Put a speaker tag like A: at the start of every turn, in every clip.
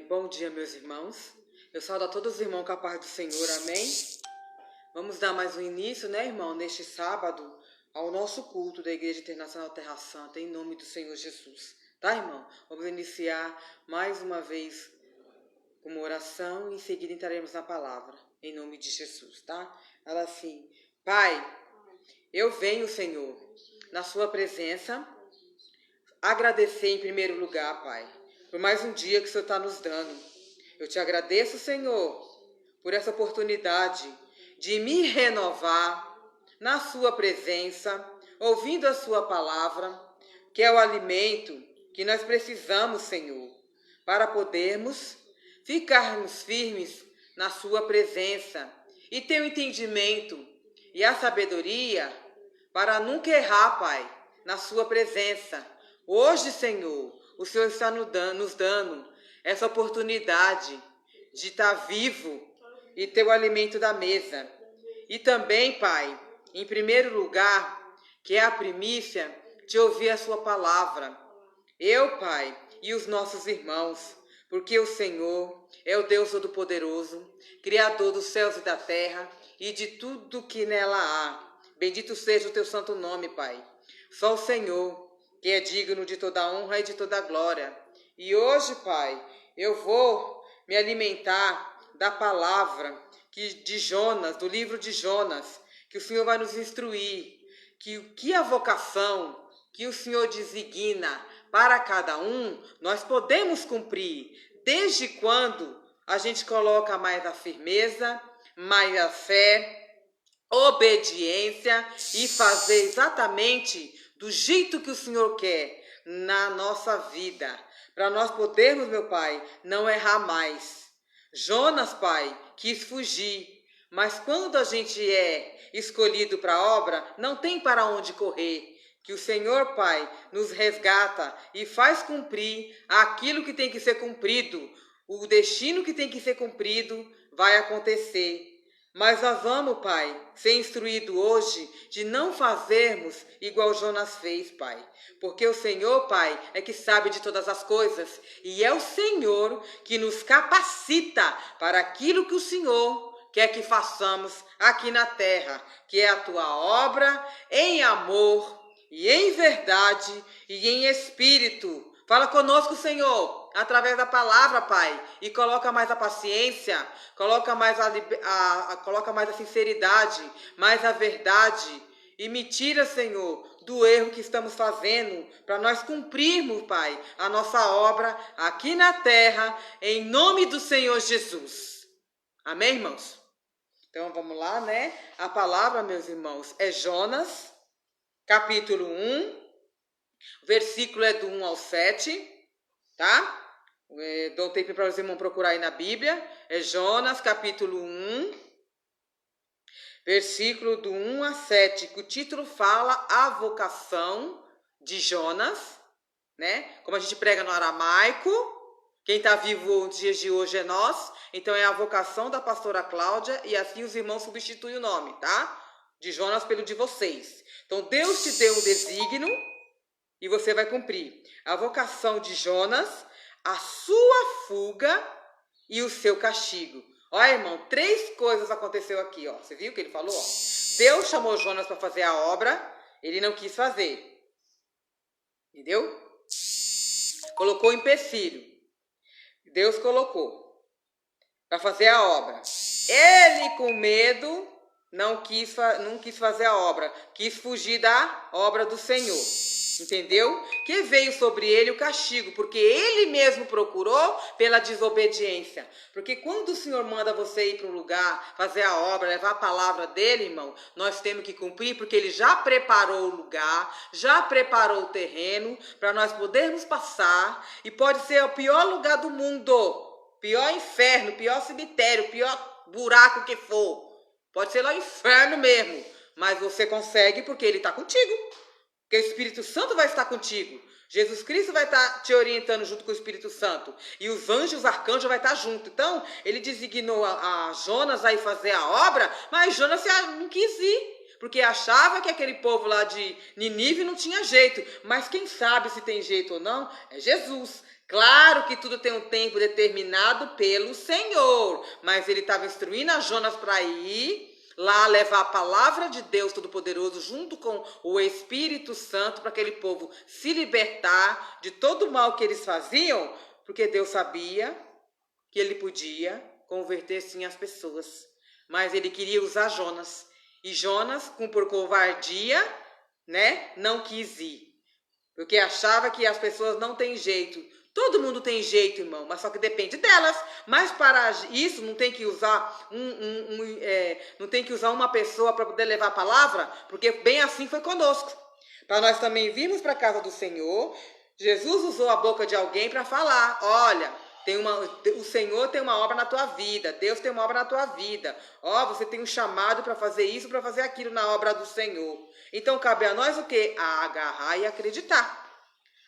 A: Bom dia, meus irmãos. Eu saúdo a todos os irmãos com a paz do Senhor, amém? Vamos dar mais um início, né, irmão, neste sábado, ao nosso culto da Igreja Internacional Terra Santa, em nome do Senhor Jesus. Tá, irmão? Vamos iniciar mais uma vez com uma oração e em seguida entraremos na palavra, em nome de Jesus, tá? Ela assim: Pai, eu venho, Senhor, na sua presença, agradecer em primeiro lugar, Pai, por mais um dia que o Senhor está nos dando. Eu te agradeço, Senhor, por essa oportunidade de me renovar na sua presença, ouvindo a sua palavra, que é o alimento que nós precisamos, Senhor, para podermos ficarmos firmes na sua presença e ter o entendimento e a sabedoria para nunca errar, Pai, na sua presença. Hoje, Senhor, o Senhor está nos dando essa oportunidade de estar vivo e ter o alimento da mesa. E também, Pai, em primeiro lugar, que é a primícia de ouvir a sua palavra. Eu, Pai, e os nossos irmãos, porque o Senhor é o Deus Todo-Poderoso, Criador dos céus e da terra e de tudo que nela há. Bendito seja o teu santo nome, Pai. Só o Senhor, que é digno de toda honra e de toda glória. E hoje, Pai, eu vou me alimentar da palavra de Jonas, do livro de Jonas, que o Senhor vai nos instruir, que a vocação que o Senhor designa para cada um, nós podemos cumprir, desde quando a gente coloca mais a firmeza, mais a fé, obediência e fazer exatamente do jeito que o Senhor quer na nossa vida, para nós podermos, meu Pai, não errar mais. Jonas, Pai, quis fugir, mas quando a gente é escolhido para a obra, não tem para onde correr. Que o Senhor, Pai, nos resgata e faz cumprir aquilo que tem que ser cumprido. O destino que tem que ser cumprido vai acontecer. Mas nós vamos, Pai, ser instruído hoje de não fazermos igual Jonas fez, Pai. Porque o Senhor, Pai, é que sabe de todas as coisas. E é o Senhor que nos capacita para aquilo que o Senhor quer que façamos aqui na terra. Que é a tua obra em amor e em verdade e em espírito. Fala conosco, Senhor, através da palavra, Pai, e coloca mais a paciência, coloca mais a sinceridade, mais a verdade, e me tira, Senhor, do erro que estamos fazendo, para nós cumprirmos, Pai, a nossa obra aqui na terra, em nome do Senhor Jesus. Amém, irmãos? Então, vamos lá, né? A palavra, meus irmãos, é Jonas, capítulo 1, o versículo é do 1 ao 7, tá? Dou tempo para os irmãos procurar aí na Bíblia. É Jonas, capítulo 1, versículo do 1 a 7, que o título fala a vocação de Jonas, né? Como a gente prega no aramaico, quem está vivo nos dias de hoje é nós, então é a vocação da pastora Cláudia, e assim os irmãos substituem o nome, tá? De Jonas pelo de vocês. Então Deus te deu um desígnio e você vai cumprir. A vocação de Jonas, a sua fuga e o seu castigo. Olha, irmão, 3 coisas aconteceu aqui, ó. Você viu o que ele falou? Ó. Deus chamou Jonas para fazer a obra, ele não quis fazer. Entendeu? Colocou empecilho. Deus colocou para fazer a obra. Ele, com medo, não quis fazer a obra, quis fugir da obra do Senhor. Entendeu? Que veio sobre ele o castigo, porque ele mesmo procurou pela desobediência. Porque quando o Senhor manda você ir para um lugar, fazer a obra, levar a palavra dele, irmão, nós temos que cumprir, porque ele já preparou o lugar, já preparou o terreno, para nós podermos passar, e pode ser o pior lugar do mundo, pior inferno, pior cemitério, pior buraco que for. Pode ser lá o inferno mesmo, mas você consegue porque ele está contigo. Porque o Espírito Santo vai estar contigo. Jesus Cristo vai estar te orientando junto com o Espírito Santo. E os anjos, os arcanjos vai estar junto. Então, ele designou a Jonas a ir fazer a obra, mas Jonas não quis ir. Porque achava que aquele povo lá de Ninive não tinha jeito. Mas quem sabe se tem jeito ou não é Jesus. Claro que tudo tem um tempo determinado pelo Senhor, mas ele estava instruindo a Jonas para ir lá levar a palavra de Deus Todo-Poderoso junto com o Espírito Santo para aquele povo se libertar de todo o mal que eles faziam, porque Deus sabia que ele podia converter sim as pessoas, mas ele queria usar Jonas. E Jonas, por covardia, né, não quis ir, porque achava que as pessoas não têm jeito. Todo mundo tem jeito, irmão, mas só que depende delas. Mas para isso não tem que usar não tem que usar uma pessoa para poder levar a palavra, porque bem assim foi conosco. Para nós também virmos para a casa do Senhor, Jesus usou a boca de alguém para falar: olha, o Senhor tem uma obra na tua vida, Deus tem uma obra na tua vida. Ó, você tem um chamado para fazer isso, para fazer aquilo na obra do Senhor. Então cabe a nós o quê? A agarrar e acreditar.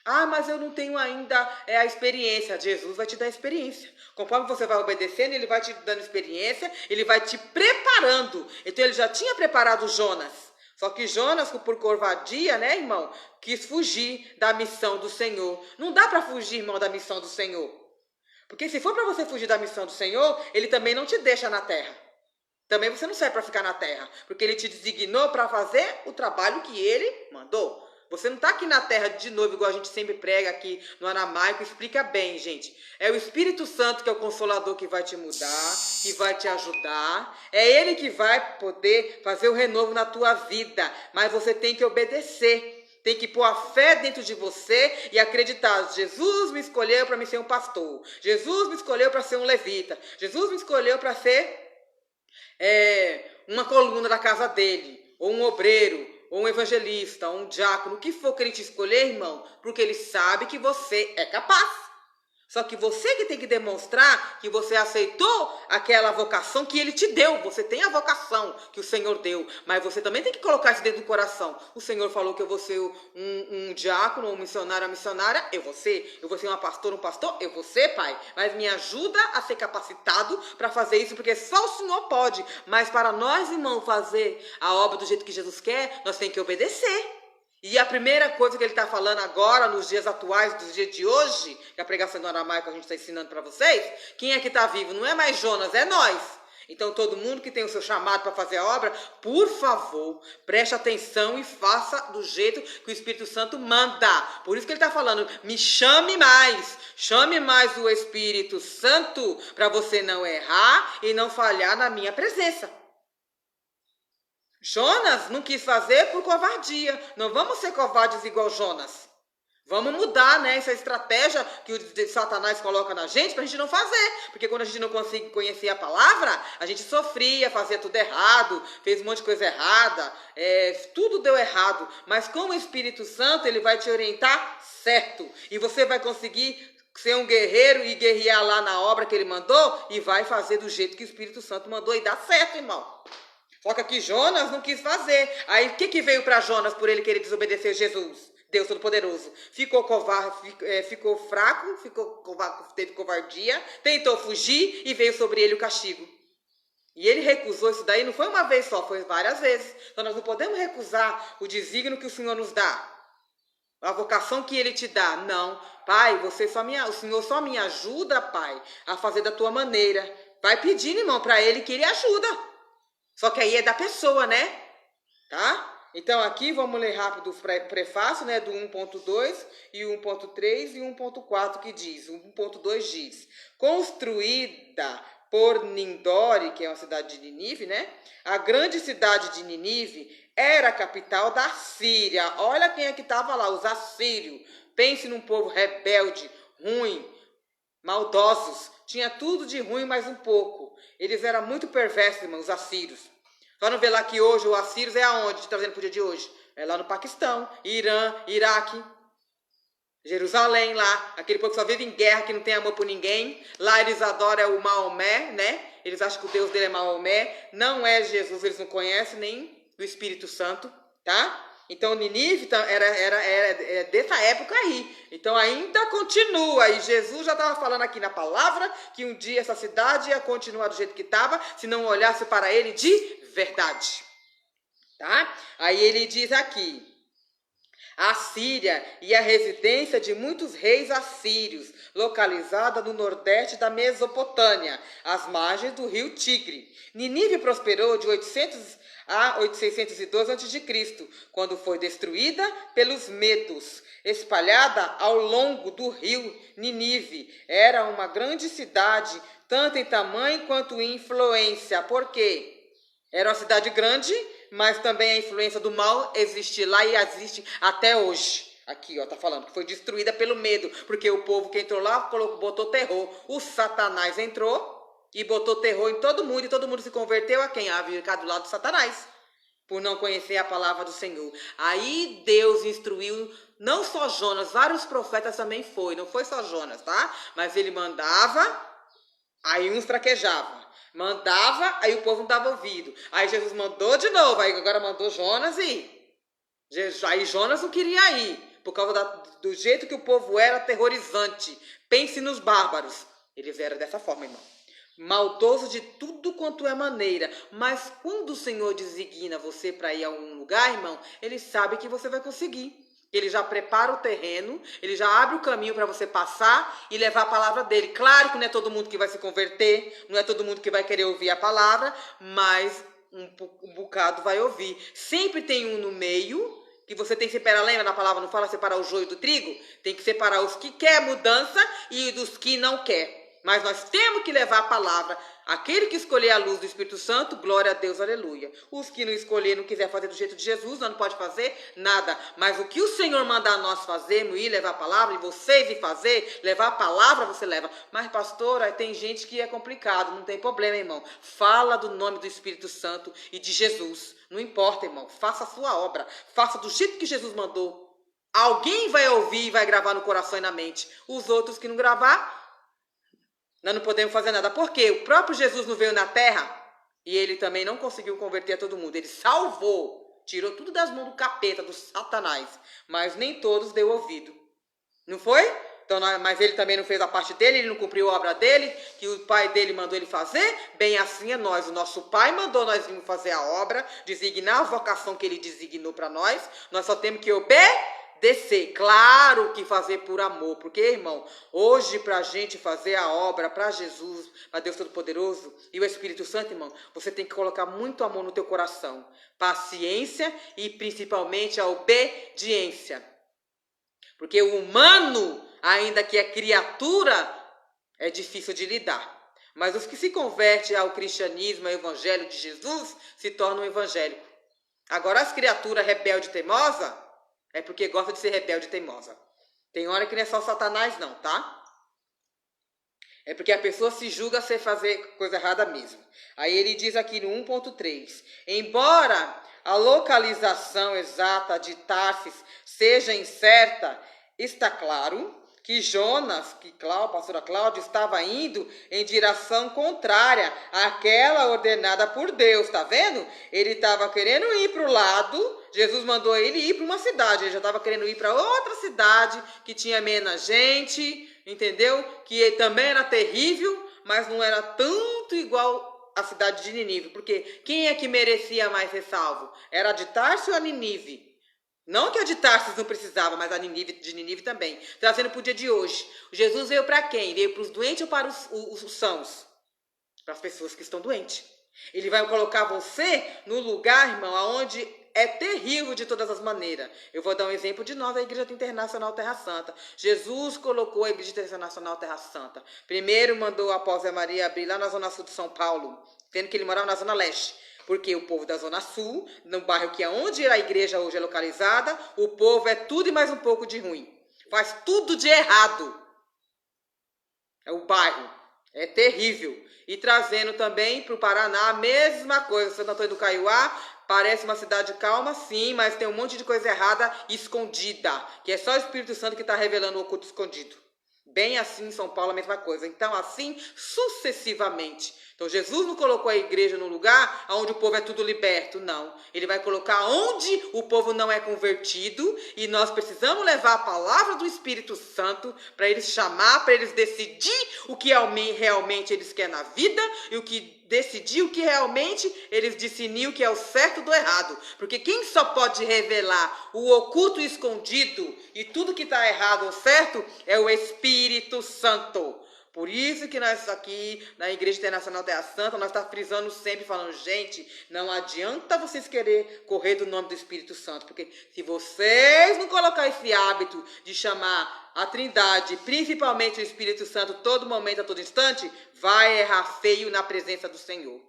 A: Ah, mas eu não tenho ainda a experiência. Jesus vai te dar experiência. Conforme você vai obedecendo, ele vai te dando experiência, ele vai te preparando. Então ele já tinha preparado Jonas. Só que Jonas, por covardia, né, irmão, quis fugir da missão do Senhor. Não dá para fugir, irmão, da missão do Senhor. Porque se for para você fugir da missão do Senhor, ele também não te deixa na terra. Também você não serve para ficar na terra. Porque ele te designou para fazer o trabalho que ele mandou. Você não está aqui na terra de novo, igual a gente sempre prega aqui no aramaico, explica bem, gente. É o Espírito Santo que é o Consolador que vai te mudar, que vai te ajudar. É Ele que vai poder fazer o renovo na tua vida. Mas você tem que obedecer. Tem que pôr a fé dentro de você e acreditar. Jesus me escolheu para me ser um pastor. Jesus me escolheu para ser um levita. Jesus me escolheu para ser uma coluna da casa dele, ou um obreiro, ou um evangelista, ou um diácono, o que for que ele te escolher, irmão, porque ele sabe que você é capaz. Só que você que tem que demonstrar que você aceitou aquela vocação que ele te deu. Você tem a vocação que o Senhor deu, mas você também tem que colocar isso dentro do coração. O Senhor falou que eu vou ser um diácono, um missionário, uma missionária, eu vou ser uma pastora, um pastor, eu vou ser, pai. Mas me ajuda a ser capacitado para fazer isso, porque só o Senhor pode. Mas para nós, irmão, fazer a obra do jeito que Jesus quer, nós temos que obedecer. E a primeira coisa que ele está falando agora, nos dias atuais, dos dias de hoje, que a pregação do aramaico a gente está ensinando para vocês, quem é que está vivo? Não é mais Jonas, é nós. Então todo mundo que tem o seu chamado para fazer a obra, por favor, preste atenção e faça do jeito que o Espírito Santo manda. Por isso que ele está falando, me chame mais o Espírito Santo, para você não errar e não falhar na minha presença. Jonas não quis fazer por covardia. Não vamos ser covardes igual Jonas. Vamos mudar, né, essa estratégia que o Satanás coloca na gente pra gente não fazer. Porque quando a gente não consegue conhecer a palavra, a gente sofria, fazia tudo errado, fez um monte de coisa errada, tudo deu errado. Mas com o Espírito Santo, ele vai te orientar certo. E você vai conseguir ser um guerreiro e guerrear lá na obra que ele mandou e vai fazer do jeito que o Espírito Santo mandou e dá certo, irmão. Só que aqui Jonas não quis fazer. Aí o que veio para Jonas por ele querer desobedecer Jesus? Deus Todo-Poderoso. Ficou covarde, ficou fraco, teve covardia, tentou fugir e veio sobre ele o castigo. E ele recusou isso daí, não foi uma vez só, foi várias vezes. Então nós não podemos recusar o desígnio que o Senhor nos dá. A vocação que ele te dá. Não, pai, o Senhor só me ajuda, pai, a fazer da tua maneira. Vai pedindo, irmão, para ele que ele ajuda. Só que aí é da pessoa, né? Tá? Então aqui vamos ler rápido o prefácio, né? Do 1.2 e 1.3 e 1.4 que diz. 1.2 diz: construída por Nindore, que é uma cidade de Nínive, né? A grande cidade de Nínive era a capital da Síria. Olha quem é que estava lá, os assírios. Pense num povo rebelde, ruim, maldosos. Tinha tudo de ruim, mais um pouco. Eles eram muito perversos, irmãos, os assírios. Só não vê lá que hoje o assírios é aonde? Trazendo para o dia de hoje. É lá no Paquistão, Irã, Iraque, Jerusalém lá. Aquele povo que só vive em guerra, que não tem amor por ninguém. Lá eles adoram o Maomé, né? Eles acham que o Deus dele é Maomé. Não é Jesus, eles não conhecem, nem o Espírito Santo, tá? Então Nínive era dessa época aí. Então ainda continua. E Jesus já estava falando aqui na palavra que um dia essa cidade ia continuar do jeito que estava, se não olhasse para ele de verdade. Tá? Aí ele diz aqui: A Síria e a residência de muitos reis assírios, localizada no nordeste da Mesopotâmia, às margens do rio Tigre. Nínive prosperou de 800 a 612 a.C., quando foi destruída pelos medos. Espalhada ao longo do rio Nínive, era uma grande cidade, tanto em tamanho quanto em influência. Por quê? Era uma cidade grande, mas também a influência do mal existe lá e existe até hoje. Aqui, ó, tá falando que foi destruída pelo medo, porque o povo que entrou lá botou terror. O Satanás entrou e botou terror em todo mundo, e todo mundo se converteu a quem? A ficar do lado de Satanás, por não conhecer a palavra do Senhor. Aí Deus instruiu, não só Jonas, vários profetas também não foi só Jonas, tá? Mas ele mandava, aí uns traquejavam. Mandava, aí o povo não dava ouvido. Aí Jesus mandou de novo, aí agora mandou Jonas ir. Aí Jonas não queria ir, por causa do jeito que o povo era aterrorizante. Pense nos bárbaros. Eles eram dessa forma, irmão. Maldoso de tudo quanto é maneira. Mas quando o Senhor designa você para ir a algum lugar, irmão, Ele sabe que você vai conseguir. Ele já prepara o terreno, Ele já abre o caminho para você passar e levar a palavra dele. Claro que não é todo mundo que vai se converter, não é todo mundo que vai querer ouvir a palavra, mas um bocado vai ouvir. Sempre tem um no meio, que você tem que separar, lembra na palavra, não fala separar o joio do trigo? Tem que separar os que quer mudança e dos que não quer. Mas nós temos que levar a palavra. Aquele que escolher a luz do Espírito Santo, glória a Deus, aleluia. Os que não escolher, não quiser fazer do jeito de Jesus, não pode fazer nada. Mas o que o Senhor mandar nós fazermos, ir levar a palavra, e vocês ir fazer, levar a palavra, você leva. Mas, pastora, tem gente que é complicado, não tem problema, irmão. Fala do nome do Espírito Santo e de Jesus. Não importa, irmão. Faça a sua obra. Faça do jeito que Jesus mandou. Alguém vai ouvir e vai gravar no coração e na mente. Os outros que não gravar, nós não podemos fazer nada. Porque o próprio Jesus não veio na terra e ele também não conseguiu converter a todo mundo. Ele salvou, tirou tudo das mãos do capeta, do Satanás. Mas nem todos deu ouvido. Não foi? Então, mas ele também não fez a parte dele, ele não cumpriu a obra dele, que o pai dele mandou ele fazer. Bem assim é nós. O nosso pai mandou nós virmos fazer a obra, designar a vocação que ele designou para nós. Nós só temos que obedecer. Claro que fazer por amor. Porque, irmão, hoje para a gente fazer a obra para Jesus, para Deus Todo-Poderoso e o Espírito Santo, irmão, você tem que colocar muito amor no teu coração. Paciência e principalmente a obediência. Porque o humano, ainda que é criatura, é difícil de lidar. Mas os que se convertem ao cristianismo, ao evangelho de Jesus, se tornam evangélicos. Agora as criaturas rebeldes e teimosas, é porque gosta de ser rebelde e teimosa. Tem hora que não é só Satanás não, tá? É porque a pessoa se julga ser fazer coisa errada mesmo. Aí ele diz aqui no 1.3, embora a localização exata de Tarsis seja incerta, está claro que Jonas, a pastora Cláudia, estava indo em direção contrária àquela ordenada por Deus, tá vendo? Ele estava querendo ir para o lado, Jesus mandou ele ir para uma cidade, ele já estava querendo ir para outra cidade, que tinha menos gente, entendeu? Que também era terrível, mas não era tanto igual a cidade de Nínive, porque quem é que merecia mais ser salvo? Era a de Tarso ou a Nínive? Não que a de Tarsis não precisava, mas a de Nínive também. Trazendo para o dia de hoje. Jesus veio para quem? Veio para os doentes ou para os sãos? Para as pessoas que estão doentes. Ele vai colocar você no lugar, irmão, onde é terrível de todas as maneiras. Eu vou dar um exemplo de nós, a Igreja Internacional Terra Santa. Jesus colocou a Igreja Internacional Terra Santa. Primeiro mandou a apóstola Maria abrir lá na zona sul de São Paulo, tendo que ele morava na zona leste. Porque o povo da Zona Sul, no bairro que é onde a igreja hoje é localizada, o povo é tudo e mais um pouco de ruim. Faz tudo de errado. É o bairro. É terrível. E trazendo também para o Paraná a mesma coisa. Santo Antônio do Caiuá parece uma cidade calma, sim, mas tem um monte de coisa errada escondida. Que é só o Espírito Santo que está revelando o oculto escondido. Bem assim em São Paulo a mesma coisa. Então assim sucessivamente. Então Jesus não colocou a igreja no lugar onde o povo é tudo liberto, não. Ele vai colocar onde o povo não é convertido e nós precisamos levar a palavra do Espírito Santo para eles chamar, para eles decidir o que realmente eles querem na vida e o que decidir o que realmente eles discerniam que é o certo do errado. Porque quem só pode revelar o oculto e escondido e tudo que está errado ou certo é o Espírito Santo. Por isso que nós aqui na Igreja Internacional Terra Santa, nós estamos frisando sempre, falando, gente, não adianta vocês querer correr do nome do Espírito Santo, porque se vocês não colocar esse hábito de chamar a Trindade, principalmente o Espírito Santo, todo momento, a todo instante, vai errar feio na presença do Senhor.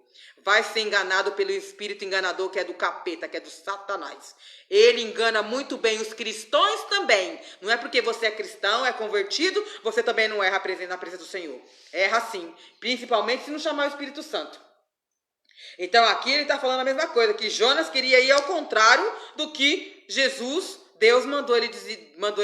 A: Vai ser enganado pelo espírito enganador que é do capeta, que é do Satanás. Ele engana muito bem os cristãos também. Não é porque você é cristão, é convertido, você também não erra na presença do Senhor. Erra sim, principalmente se não chamar o Espírito Santo. Então aqui ele está falando a mesma coisa, que Jonas queria ir ao contrário do que Deus mandou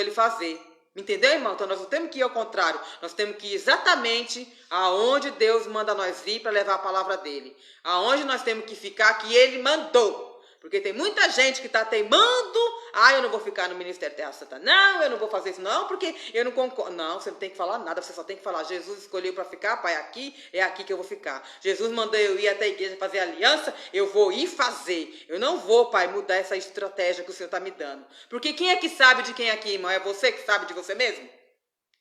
A: ele fazer. Entendeu, irmão? Então nós não temos que ir ao contrário. Nós temos que ir exatamente aonde Deus manda nós ir para levar a palavra dele. Aonde nós temos que ficar, que ele mandou. Porque tem muita gente que está teimando. Eu não vou ficar no Ministério Terra Santa. Não, eu não vou fazer isso não, porque eu não concordo. Não, você não tem que falar nada. Você só tem que falar, Jesus escolheu para ficar, Pai, é aqui que eu vou ficar. Jesus mandou eu ir até a igreja fazer aliança, eu vou ir fazer. Eu não vou, Pai, mudar essa estratégia que o Senhor está me dando. Porque quem é que sabe de quem é aqui, irmão? É você que sabe de você mesmo?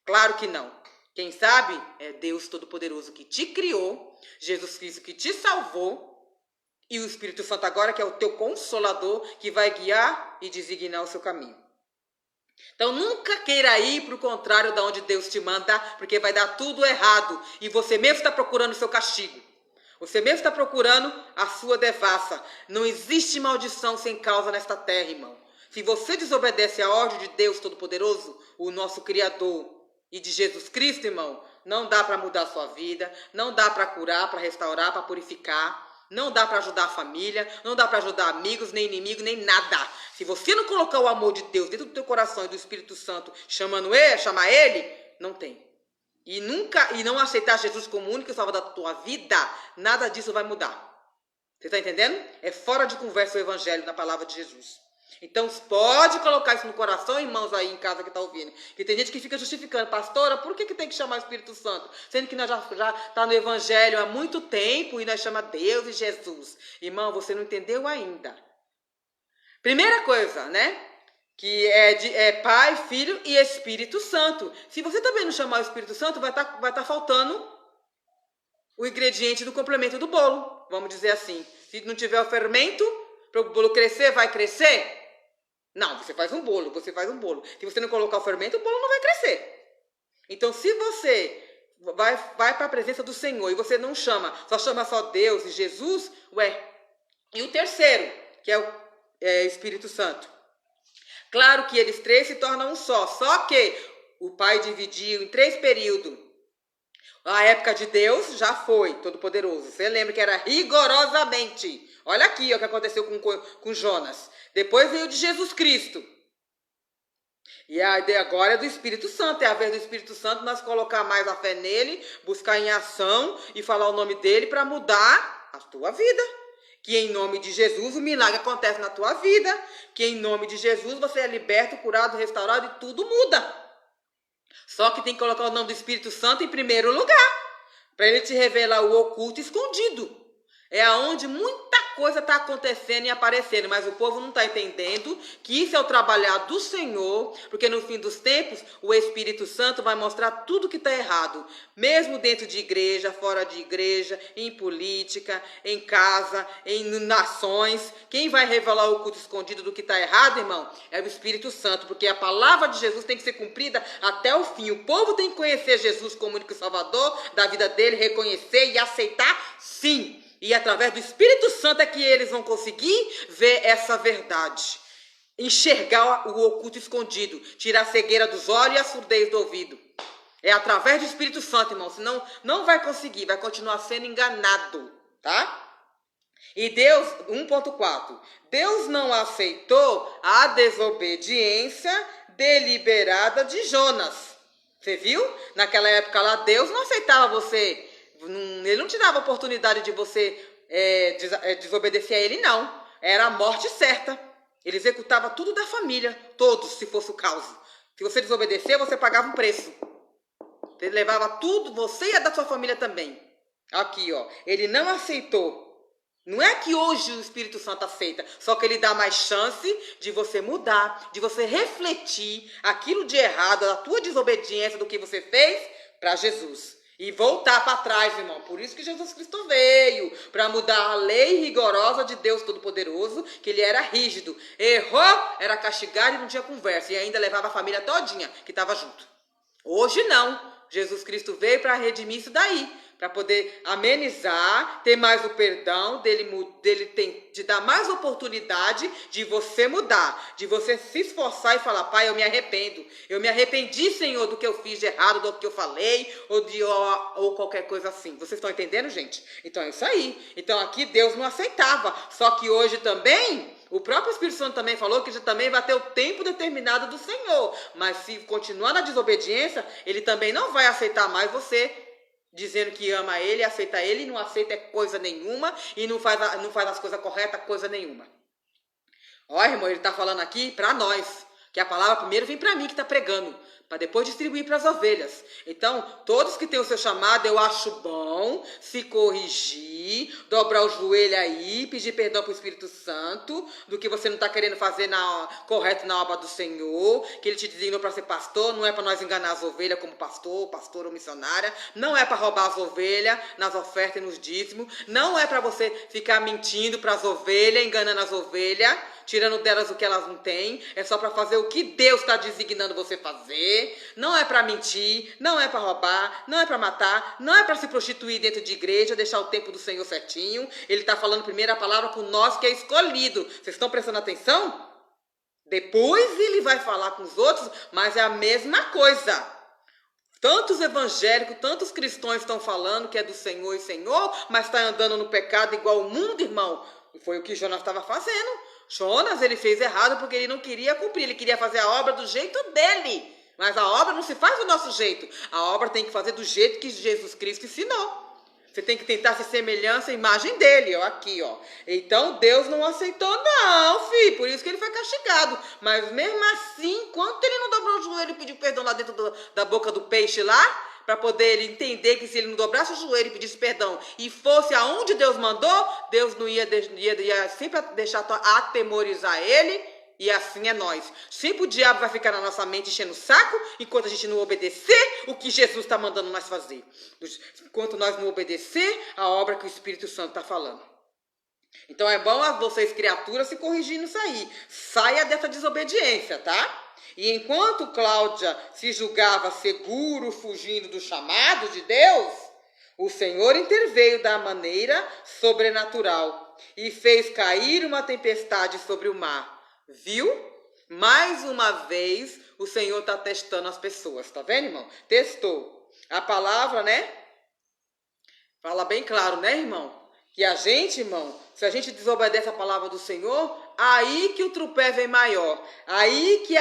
A: Claro que não. Quem sabe é Deus Todo-Poderoso que te criou, Jesus Cristo que te salvou, e o Espírito Santo agora, que é o teu consolador, que vai guiar e designar o seu caminho. Então nunca queira ir para o contrário de onde Deus te manda, porque vai dar tudo errado. E você mesmo está procurando o seu castigo. Você mesmo está procurando a sua devassa. Não existe maldição sem causa nesta terra, irmão. Se você desobedece à ordem de Deus Todo-Poderoso, o nosso Criador, e de Jesus Cristo, irmão, não dá para mudar a sua vida, não dá para curar, para restaurar, para purificar. Não dá para ajudar a família, não dá para ajudar amigos, nem inimigos, nem nada. Se você não colocar o amor de Deus dentro do teu coração e do Espírito Santo, chamar ele, não tem. E não aceitar Jesus como único salvador da tua vida, nada disso vai mudar. Você está entendendo? É fora de conversa o evangelho na palavra de Jesus. Então pode colocar isso no coração, irmãos aí em casa que está ouvindo. Que tem gente que fica justificando, pastora, por que tem que chamar o Espírito Santo? Sendo que nós já está no evangelho há muito tempo e nós chamamos Deus e Jesus. Irmão, você não entendeu ainda. Primeira coisa, né? Que é Pai, Filho e Espírito Santo. Se você também não chamar o Espírito Santo, vai tá faltando o ingrediente do complemento do bolo. Vamos dizer assim. Se não tiver o fermento, para o bolo crescer, vai crescer? Não, você faz um bolo. Se você não colocar o fermento, o bolo não vai crescer. Então, se você vai para a presença do Senhor e você não chama só Deus e Jesus, e o terceiro, que é o Espírito Santo. Claro que eles três se tornam um só que o Pai dividiu em 3 períodos. A época de Deus já foi Todo-Poderoso. Você lembra que era rigorosamente. Olha aqui o que aconteceu com Jonas. Depois veio de Jesus Cristo. E agora é do Espírito Santo. É a vez do Espírito Santo nós colocar mais a fé nele, buscar em ação e falar o nome dele para mudar a tua vida. Que em nome de Jesus o milagre acontece na tua vida. Que em nome de Jesus você é liberto, curado, restaurado e tudo muda. Só que tem que colocar o nome do Espírito Santo em primeiro lugar. Para ele te revelar o oculto escondido. É aonde muita coisa está acontecendo e aparecendo, mas o povo não está entendendo que isso é o trabalhar do Senhor, porque no fim dos tempos o Espírito Santo vai mostrar tudo que está errado, mesmo dentro de igreja, fora de igreja, em política, em casa, em nações. Quem vai revelar o culto escondido do que está errado, irmão, é o Espírito Santo, porque a palavra de Jesus tem que ser cumprida até o fim. O povo tem que conhecer Jesus como único Salvador da vida dele, reconhecer e aceitar, sim. E através do Espírito Santo é que eles vão conseguir ver essa verdade. Enxergar o oculto escondido. Tirar a cegueira dos olhos e a surdez do ouvido. É através do Espírito Santo, irmão. Senão não vai conseguir. Vai continuar sendo enganado. Tá? E Deus, 1.4. Deus não aceitou a desobediência deliberada de Jonas. Você viu? Naquela época lá, Deus não aceitava você. Ele não te dava oportunidade de você desobedecer a ele, não. Era a morte certa. Ele executava tudo da família, todos, se fosse o caso. Se você desobedecer, você pagava um preço. Ele levava tudo, você e a da sua família também. Aqui, ó. Ele não aceitou. Não é que hoje o Espírito Santo aceita, só que ele dá mais chance de você mudar, de você refletir aquilo de errado, a tua desobediência do que você fez para Jesus. E voltar para trás, irmão. Por isso que Jesus Cristo veio, para mudar a lei rigorosa de Deus Todo-Poderoso, que ele era rígido. Errou, era castigado e não tinha conversa. E ainda levava a família todinha que estava junto. Hoje não. Jesus Cristo veio para redimir isso daí, para poder amenizar, ter mais o perdão, de dar mais oportunidade de você mudar, de você se esforçar e falar, pai, eu me arrependo. Eu me arrependi, Senhor, do que eu fiz de errado, do que eu falei, ou qualquer coisa assim. Vocês estão entendendo, gente? Então é isso aí. Então aqui Deus não aceitava. Só que hoje também, o próprio Espírito Santo também falou que já também vai ter o tempo determinado do Senhor. Mas se continuar na desobediência, ele também não vai aceitar mais você dizendo que ama ele, aceita ele, e não aceita coisa nenhuma, e não faz as coisas corretas, coisa nenhuma. Ó, irmão, ele está falando aqui para nós, que a palavra primeiro vem para mim que está pregando, para depois distribuir para as ovelhas. Então, todos que têm o seu chamado, eu acho bom se corrigir, dobrar o joelho aí, pedir perdão para o Espírito Santo, do que você não está querendo fazer correto na obra do Senhor, que ele te designou para ser pastor, não é para nós enganar as ovelhas como pastor ou missionária, não é para roubar as ovelhas nas ofertas e nos dízimos, não é para você ficar mentindo para as ovelhas, enganando as ovelhas, tirando delas o que elas não têm, é só para fazer o que Deus está designando você fazer, não é para mentir, não é para roubar, não é para matar, não é para se prostituir dentro de igreja, deixar o tempo do Senhor certinho. Ele está falando primeiro a palavra com nós que é escolhido. Vocês estão prestando atenção? Depois ele vai falar com os outros, mas é a mesma coisa. Tantos evangélicos, tantos cristãos estão falando que é do Senhor e Senhor, mas está andando no pecado igual o mundo, irmão. E foi o que Jonas estava fazendo. Jonas, ele fez errado porque ele não queria cumprir, ele queria fazer a obra do jeito dele. Mas a obra não se faz do nosso jeito. A obra tem que fazer do jeito que Jesus Cristo ensinou. Você tem que tentar ser semelhança à imagem dele, ó, aqui, ó. Então, Deus não aceitou, não, filho. Por isso que ele foi castigado. Mas mesmo assim, enquanto ele não dobrou o joelho e pediu perdão lá dentro da boca do peixe lá, para poder ele entender que se ele não dobrasse o joelho e pedisse perdão e fosse aonde Deus mandou, Deus não ia sempre deixar atemorizar ele, e assim é nós. Sempre o diabo vai ficar na nossa mente enchendo o saco, enquanto a gente não obedecer o que Jesus está mandando nós fazer. Enquanto nós não obedecer a obra que o Espírito Santo está falando. Então é bom vocês, criaturas, se corrigindo isso aí. Saia dessa desobediência, tá? E enquanto Cláudia se julgava seguro, fugindo do chamado de Deus, o Senhor interveio da maneira sobrenatural e fez cair uma tempestade sobre o mar. Viu? Mais uma vez, o Senhor está testando as pessoas. Tá vendo, irmão? Testou. A palavra, né? Fala bem claro, né, irmão? Que a gente, irmão, se a gente desobedece a palavra do Senhor, aí que o tropé vem maior. Aí que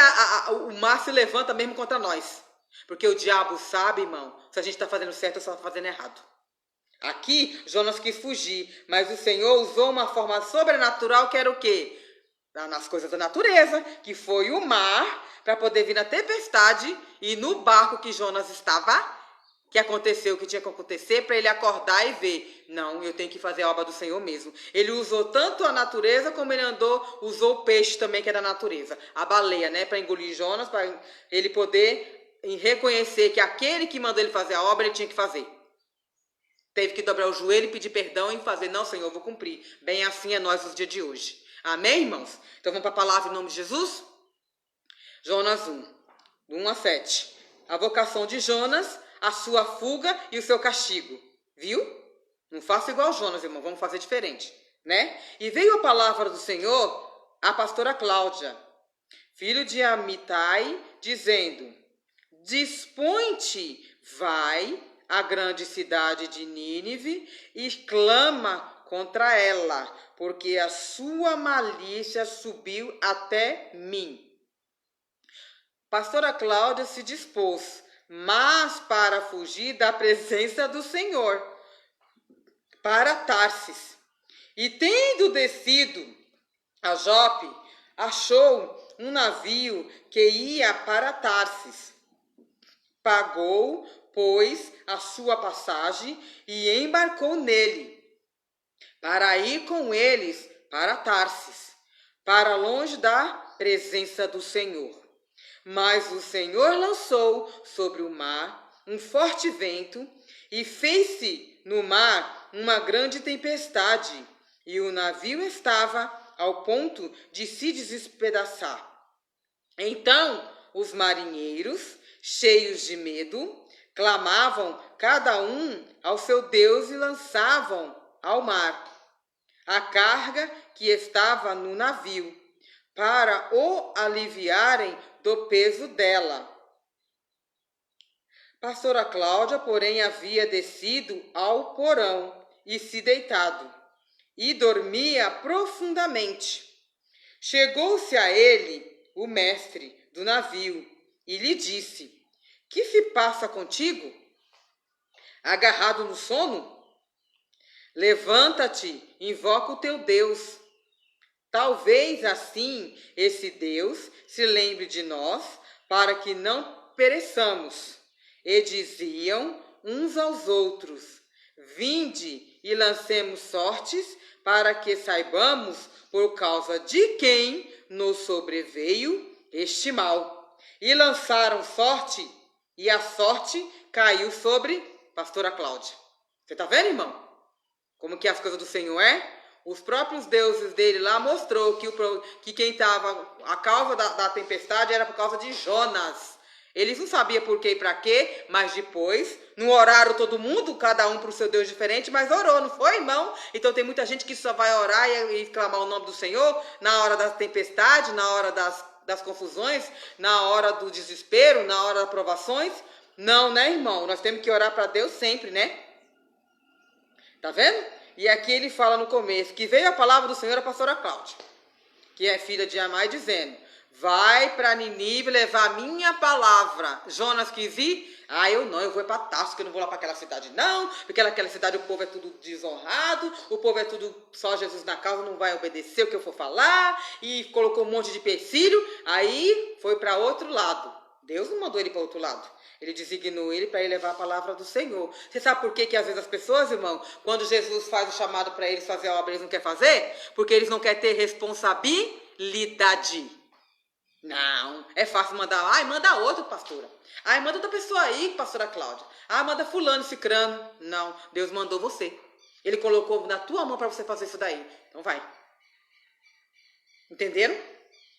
A: o mar se levanta mesmo contra nós. Porque o diabo sabe, irmão, se a gente está fazendo certo ou se está fazendo errado. Aqui, Jonas quis fugir, mas o Senhor usou uma forma sobrenatural que era o quê? Nas coisas da natureza, que foi o mar, para poder vir na tempestade e no barco que Jonas estava, que aconteceu o que tinha que acontecer, para ele acordar e ver. Não, eu tenho que fazer a obra do Senhor mesmo. Ele usou tanto a natureza, como ele usou o peixe também, que é da natureza. A baleia, né, para engolir Jonas, para ele poder reconhecer que aquele que mandou ele fazer a obra, ele tinha que fazer. Teve que dobrar o joelho e pedir perdão e fazer, não, Senhor, eu vou cumprir. Bem assim é nós nos dias de hoje. Amém, irmãos? Então vamos para a palavra em nome de Jesus? Jonas 1, 1 a 7. A vocação de Jonas, a sua fuga e o seu castigo. Viu? Não faça igual Jonas, irmão. Vamos fazer diferente, né? E veio a palavra do Senhor à pastora Cláudia, filho de Amitai, dizendo: Dispõe-te, vai à grande cidade de Nínive e clama contra ela, porque a sua malícia subiu até mim. Pastora Cláudia se dispôs, mas para fugir da presença do Senhor, para Tarsis. E tendo descido a Jope, achou um navio que ia para Tarsis. Pagou pois, a sua passagem e embarcou nele, para ir com eles para Tarsis, para longe da presença do Senhor. Mas o Senhor lançou sobre o mar um forte vento e fez-se no mar uma grande tempestade, e o navio estava ao ponto de se despedaçar. Então os marinheiros, cheios de medo, clamavam cada um ao seu Deus e lançavam ao mar a carga que estava no navio, para o aliviarem do peso dela. Pastora Cláudia, porém, havia descido ao porão e se deitado, e dormia profundamente. Chegou-se a ele o mestre do navio e lhe disse: que se passa contigo? Agarrado no sono? Levanta-te, invoca o teu Deus. Talvez assim esse Deus se lembre de nós, para que não pereçamos. E diziam uns aos outros: vinde e lancemos sortes, para que saibamos por causa de quem nos sobreveio este mal. E lançaram sorte, e a sorte caiu sobre Pastora Cláudia. Você tá vendo, irmão? Como que as coisas do Senhor é? Os próprios deuses dele lá mostrou que quem estava, a causa da tempestade era por causa de Jonas. Eles não sabiam por quê e para quê, mas depois, não oraram todo mundo, cada um para o seu Deus diferente, mas orou, não foi, irmão? Então tem muita gente que só vai orar e clamar o nome do Senhor na hora da tempestade, na hora das confusões, na hora do desespero, na hora das provações. Não, né, irmão? Nós temos que orar para Deus sempre, né? Tá vendo? E aqui ele fala no começo que veio a palavra do Senhor à pastora Cláudia, que é filha de Amai, dizendo: vai para Ninive levar a minha palavra. Jonas quis ir? Eu não, eu vou para Tarso, que eu não vou lá para aquela cidade não, porque naquela cidade o povo é tudo desonrado, o povo é tudo só Jesus na causa, não vai obedecer o que eu for falar, e colocou um monte de empecilho, aí foi para outro lado. Deus não mandou ele para outro lado. Ele designou ele para ele levar a palavra do Senhor. Você sabe por que às vezes as pessoas, irmão, quando Jesus faz o chamado para eles fazer a obra, eles não querem fazer? Porque eles não querem ter responsabilidade. Não, é fácil mandar, manda outro, pastora. Manda outra pessoa aí, pastora Cláudia. Manda fulano, cicrano. Não, Deus mandou você. Ele colocou na tua mão para você fazer isso daí. Então vai. Entenderam?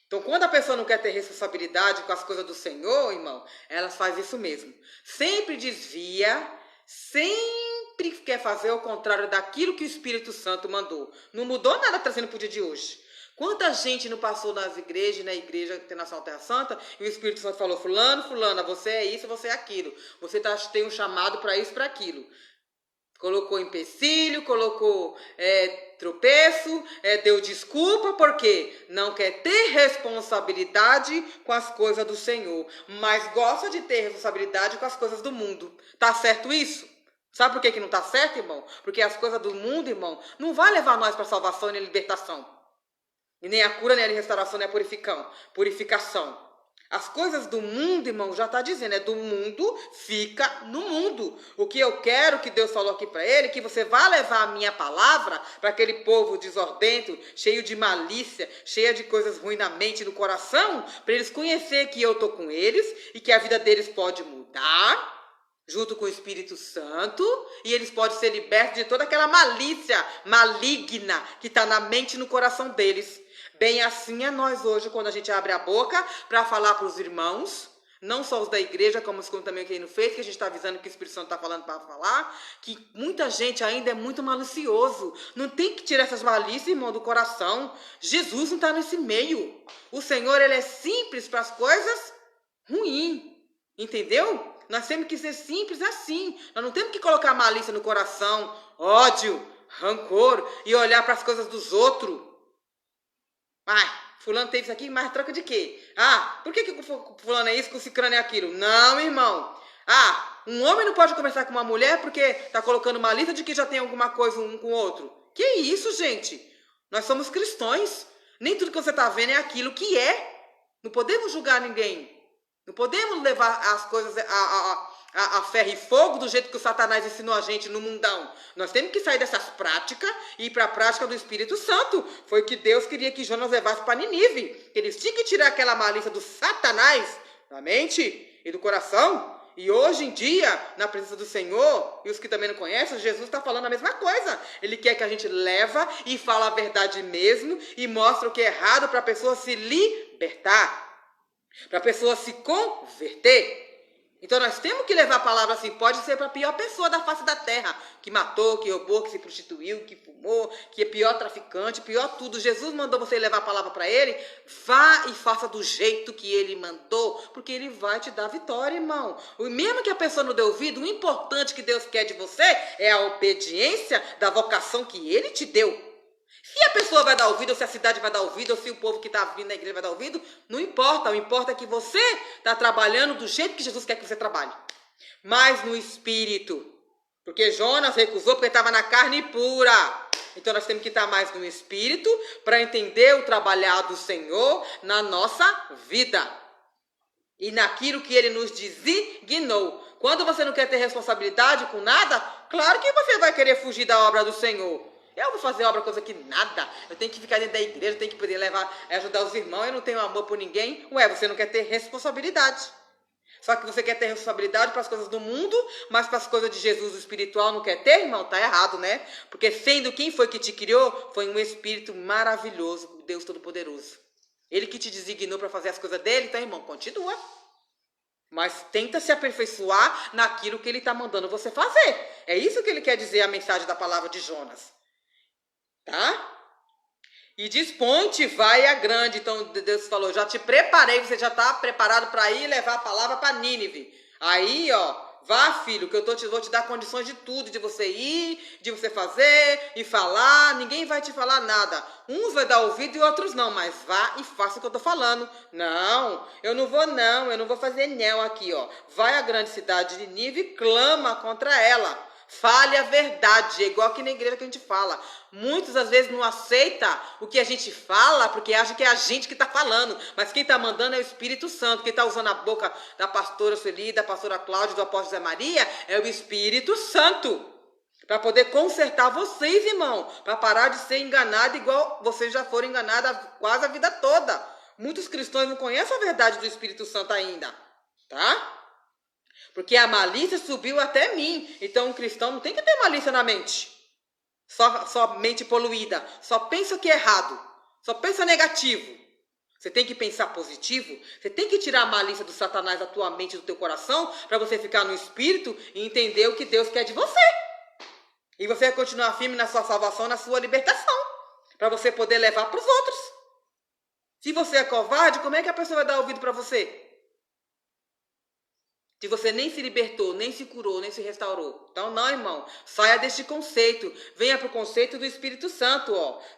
A: Então, quando a pessoa não quer ter responsabilidade com as coisas do Senhor, irmão, ela faz isso mesmo. Sempre desvia, sempre quer fazer o contrário daquilo que o Espírito Santo mandou. Não mudou nada trazendo para o dia de hoje. Quanta gente não passou nas igrejas, na Igreja Internacional Terra Santa, e o Espírito Santo falou: fulana, você é isso, você é aquilo. Você tem um chamado para isso, para aquilo. Colocou empecilho, colocou tropeço, deu desculpa, porque não quer ter responsabilidade com as coisas do Senhor, mas gosta de ter responsabilidade com as coisas do mundo. Tá certo isso? Sabe por que não tá certo, irmão? Porque as coisas do mundo, irmão, não vai levar nós para salvação nem libertação. E nem a cura, nem a restauração, nem a purificação. As coisas do mundo, irmão, já está dizendo, do mundo, fica no mundo. O que eu quero, que Deus falou aqui para ele, que você vai levar a minha palavra para aquele povo desordento, cheio de malícia, cheio de coisas ruins na mente e no coração, para eles conhecerem que eu estou com eles e que a vida deles pode mudar, junto com o Espírito Santo, e eles podem ser libertos de toda aquela malícia maligna que está na mente e no coração deles. Bem assim é nós hoje, quando a gente abre a boca para falar para os irmãos, não só os da igreja, como também quem não fez, que a gente está avisando que o Espírito Santo está falando para falar, que muita gente ainda é muito malicioso. Não tem que tirar essas malícias, irmão, do coração. Jesus não está nesse meio. O Senhor, ele é simples para as coisas ruins. Entendeu? Nós temos que ser simples assim. Nós não temos que colocar malícia no coração, ódio, rancor e olhar para as coisas dos outros. Fulano teve isso aqui, mas troca de quê? Por que o fulano é isso, que o cicrano é aquilo? Não, irmão. Um homem não pode conversar com uma mulher porque está colocando uma lista de que já tem alguma coisa um com o outro. Que isso, gente? Nós somos cristãos. Nem tudo que você está vendo é aquilo que é. Não podemos julgar ninguém. Não podemos levar as coisas a ferro e fogo do jeito que o Satanás ensinou a gente no mundão. Nós temos que sair dessas práticas e ir para a prática do Espírito Santo. Foi o que Deus queria que Jonas levasse para Nínive. Eles tinham que tirar aquela malícia do Satanás da mente e do coração. E hoje em dia, na presença do Senhor, e os que também não conhecem, Jesus está falando a mesma coisa. Ele quer que a gente leva e fala a verdade mesmo e mostra o que é errado para a pessoa se libertar, para a pessoa se converter. Então nós temos que levar a palavra assim, pode ser para a pior pessoa da face da terra, que matou, que roubou, que se prostituiu, que fumou, que é pior traficante, pior tudo. Jesus mandou você levar a palavra para ele, vá e faça do jeito que ele mandou, porque ele vai te dar vitória, irmão. Mesmo que a pessoa não dê ouvido, o importante que Deus quer de você é a obediência da vocação que ele te deu. Se a pessoa vai dar ouvido, ou se a cidade vai dar ouvido, ou se o povo que está vindo na igreja vai dar ouvido, não importa. O importa é que você está trabalhando do jeito que Jesus quer que você trabalhe. Mas no espírito. Porque Jonas recusou porque estava na carne pura. Então nós temos que estar mais no espírito para entender o trabalhar do Senhor na nossa vida. E naquilo que ele nos designou. Quando você não quer ter responsabilidade com nada, claro que você vai querer fugir da obra do Senhor. Eu vou fazer obra, coisa que nada. Eu tenho que ficar dentro da igreja, eu tenho que poder ajudar os irmãos. Eu não tenho amor por ninguém. Ué, você não quer ter responsabilidade. Só que você quer ter responsabilidade para as coisas do mundo, mas para as coisas de Jesus, o espiritual, não quer ter, irmão? Tá errado, né? Porque sendo quem foi que te criou, foi um espírito maravilhoso, Deus Todo-Poderoso. Ele que te designou para fazer as coisas dele, então, irmão, continua. Mas tenta se aperfeiçoar naquilo que ele está mandando você fazer. É isso que ele quer dizer, a mensagem da palavra de Jonas. Tá? E dispõe-te, vai a grande. Então Deus falou, já te preparei, você já está preparado para ir levar a palavra para Nínive. Aí, ó, vá, filho, que eu vou te dar condições de tudo, de você ir, de você fazer e falar. Ninguém vai te falar nada. Uns vai dar ouvido e outros não, mas vá e faça o que eu estou falando. Não, eu não vou fazer não aqui, ó. Vai à grande cidade de Nínive e clama contra ela. Fale a verdade, é igual aqui na igreja que a gente fala. Muitas às vezes não aceita o que a gente fala porque acha que é a gente que está falando. Mas quem está mandando é o Espírito Santo. Quem está usando a boca da pastora Sueli, da pastora Cláudia, do apóstolo Zé Maria é o Espírito Santo. Para poder consertar vocês, irmão. Para parar de ser enganado igual vocês já foram enganados quase a vida toda. Muitos cristãos não conhecem a verdade do Espírito Santo ainda. Tá? Porque a malícia subiu até mim. Então, um cristão não tem que ter malícia na mente. Só mente poluída. Só pensa o que é errado. Só pensa negativo. Você tem que pensar positivo. Você tem que tirar a malícia do Satanás da tua mente e do teu coração para você ficar no espírito e entender o que Deus quer de você. E você vai continuar firme na sua salvação, na sua libertação. Para você poder levar para os outros. Se você é covarde, como é que a pessoa vai dar ouvido para você? Se você nem se libertou, nem se curou, nem se restaurou. Então não, irmão. Saia deste conceito. Venha para o conceito do Espírito Santo.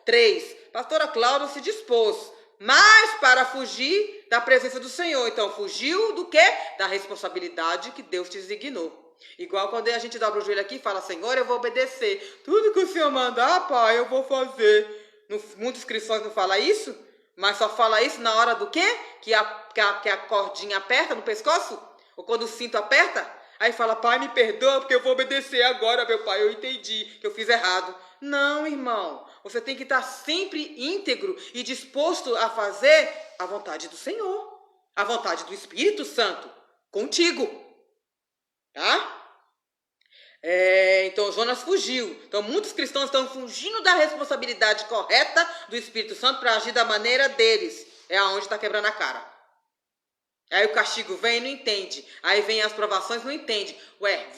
A: 3. Pastora Cláudia se dispôs. Mas para fugir da presença do Senhor. Então fugiu do quê? Da responsabilidade que Deus te designou. Igual quando a gente dobra o joelho aqui e fala, Senhor, eu vou obedecer. Tudo que o Senhor mandar, Pai, eu vou fazer. Muitos cristãos não falam isso? Mas só fala isso na hora do quê? Que a cordinha aperta no pescoço? Ou quando o cinto aperta, aí fala, Pai, me perdoa porque eu vou obedecer agora, meu Pai, eu entendi que eu fiz errado. Não, irmão, você tem que estar sempre íntegro e disposto a fazer a vontade do Senhor, a vontade do Espírito Santo, contigo, tá? Então Jonas fugiu. Então muitos cristãos estão fugindo da responsabilidade correta do Espírito Santo para agir da maneira deles. É aonde está quebrando a cara. Aí o castigo vem e não entende. Aí vem as provações e não entende. Ué,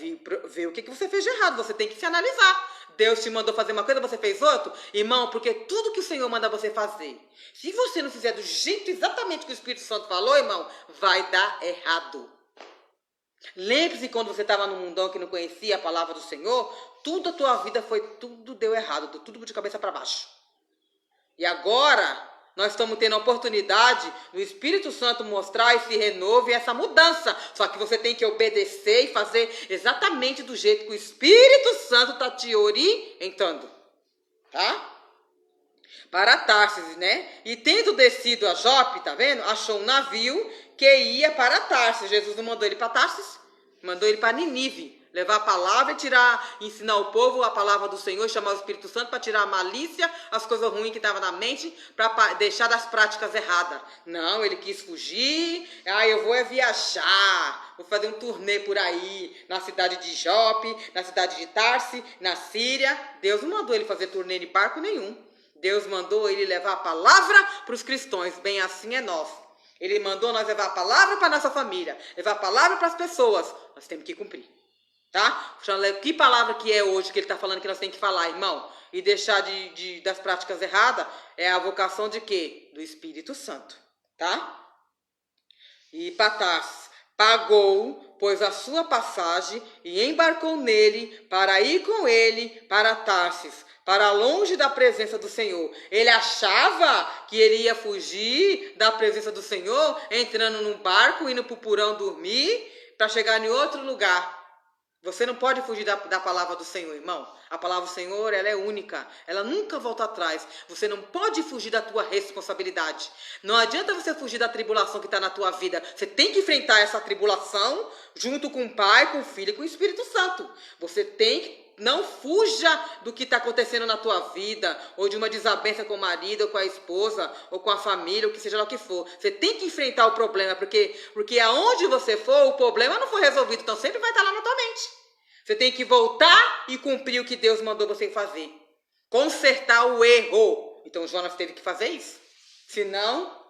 A: vê o que você fez de errado. Você tem que se analisar. Deus te mandou fazer uma coisa, você fez outra. Irmão, porque tudo que o Senhor manda você fazer, se você não fizer do jeito exatamente que o Espírito Santo falou, irmão, vai dar errado. Lembre-se quando você estava no mundão que não conhecia a palavra do Senhor, tudo a tua vida tudo deu errado, deu tudo de cabeça para baixo. E agora nós estamos tendo a oportunidade do Espírito Santo mostrar esse renovo e essa mudança. Só que você tem que obedecer e fazer exatamente do jeito que o Espírito Santo está te orientando. Tá? Para Tarsis, né? E tendo descido a Jope, tá vendo? Achou um navio que ia para Tarsis. Jesus não mandou ele para Tarsis? Mandou ele para Nínive. Levar a palavra e ensinar o povo a palavra do Senhor e chamar o Espírito Santo para tirar a malícia, as coisas ruins que estavam na mente, para deixar das práticas erradas. Não, ele quis fugir. Eu vou viajar, vou fazer um turnê por aí, na cidade de Jope, na cidade de Tarse, na Síria. Deus não mandou ele fazer turnê de barco nenhum. Deus mandou ele levar a palavra para os cristãos. Bem assim é nós. Ele mandou nós levar a palavra para a nossa família, levar a palavra para as pessoas. Nós temos que cumprir. Tá? Que palavra que é hoje que ele está falando que nós temos que falar, irmão? E deixar das práticas erradas é a vocação de quê? Do Espírito Santo, tá? E Patas pagou, pois a sua passagem e embarcou nele para ir com ele para Tarsis, para longe da presença do Senhor. Ele achava que ele ia fugir da presença do Senhor, entrando num barco, indo para o porão dormir, para chegar em outro lugar. Você não pode fugir da palavra do Senhor, irmão. A palavra do Senhor, ela é única. Ela nunca volta atrás. Você não pode fugir da tua responsabilidade. Não adianta você fugir da tribulação que está na tua vida. Você tem que enfrentar essa tribulação junto com o Pai, com o Filho e com o Espírito Santo. Você tem que... Não fuja do que está acontecendo na tua vida, ou de uma desavença com o marido, ou com a esposa, ou com a família, ou que seja lá o que for. Você tem que enfrentar o problema, porque aonde você for, o problema não foi resolvido, então sempre vai estar lá na tua mente. Você tem que voltar e cumprir o que Deus mandou você fazer. Consertar o erro. Então Jonas teve que fazer isso. Senão,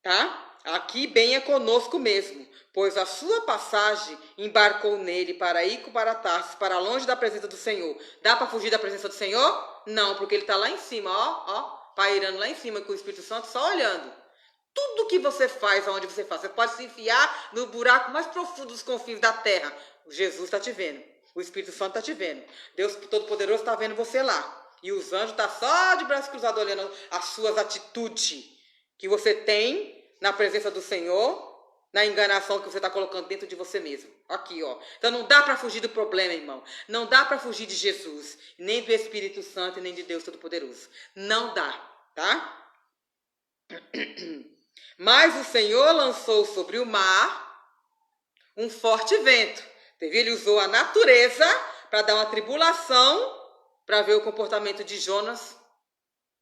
A: tá? Aqui bem é conosco mesmo. Pois a sua passagem embarcou nele para ir para Tarsis, para longe da presença do Senhor. Dá para fugir da presença do Senhor? Não, porque ele está lá em cima, pairando lá em cima com o Espírito Santo, só olhando. Tudo que você faz, aonde você faz, você pode se enfiar no buraco mais profundo dos confins da terra. Jesus está te vendo, o Espírito Santo está te vendo. Deus Todo-Poderoso está vendo você lá. E os anjos estão só de braços cruzados olhando as suas atitudes que você tem na presença do Senhor, na enganação que você está colocando dentro de você mesmo. Aqui, ó. Então não dá para fugir do problema, irmão. Não dá para fugir de Jesus, nem do Espírito Santo, nem de Deus Todo-Poderoso. Não dá, tá? Mas o Senhor lançou sobre o mar um forte vento. Ele usou a natureza para dar uma tribulação, para ver o comportamento de Jonas.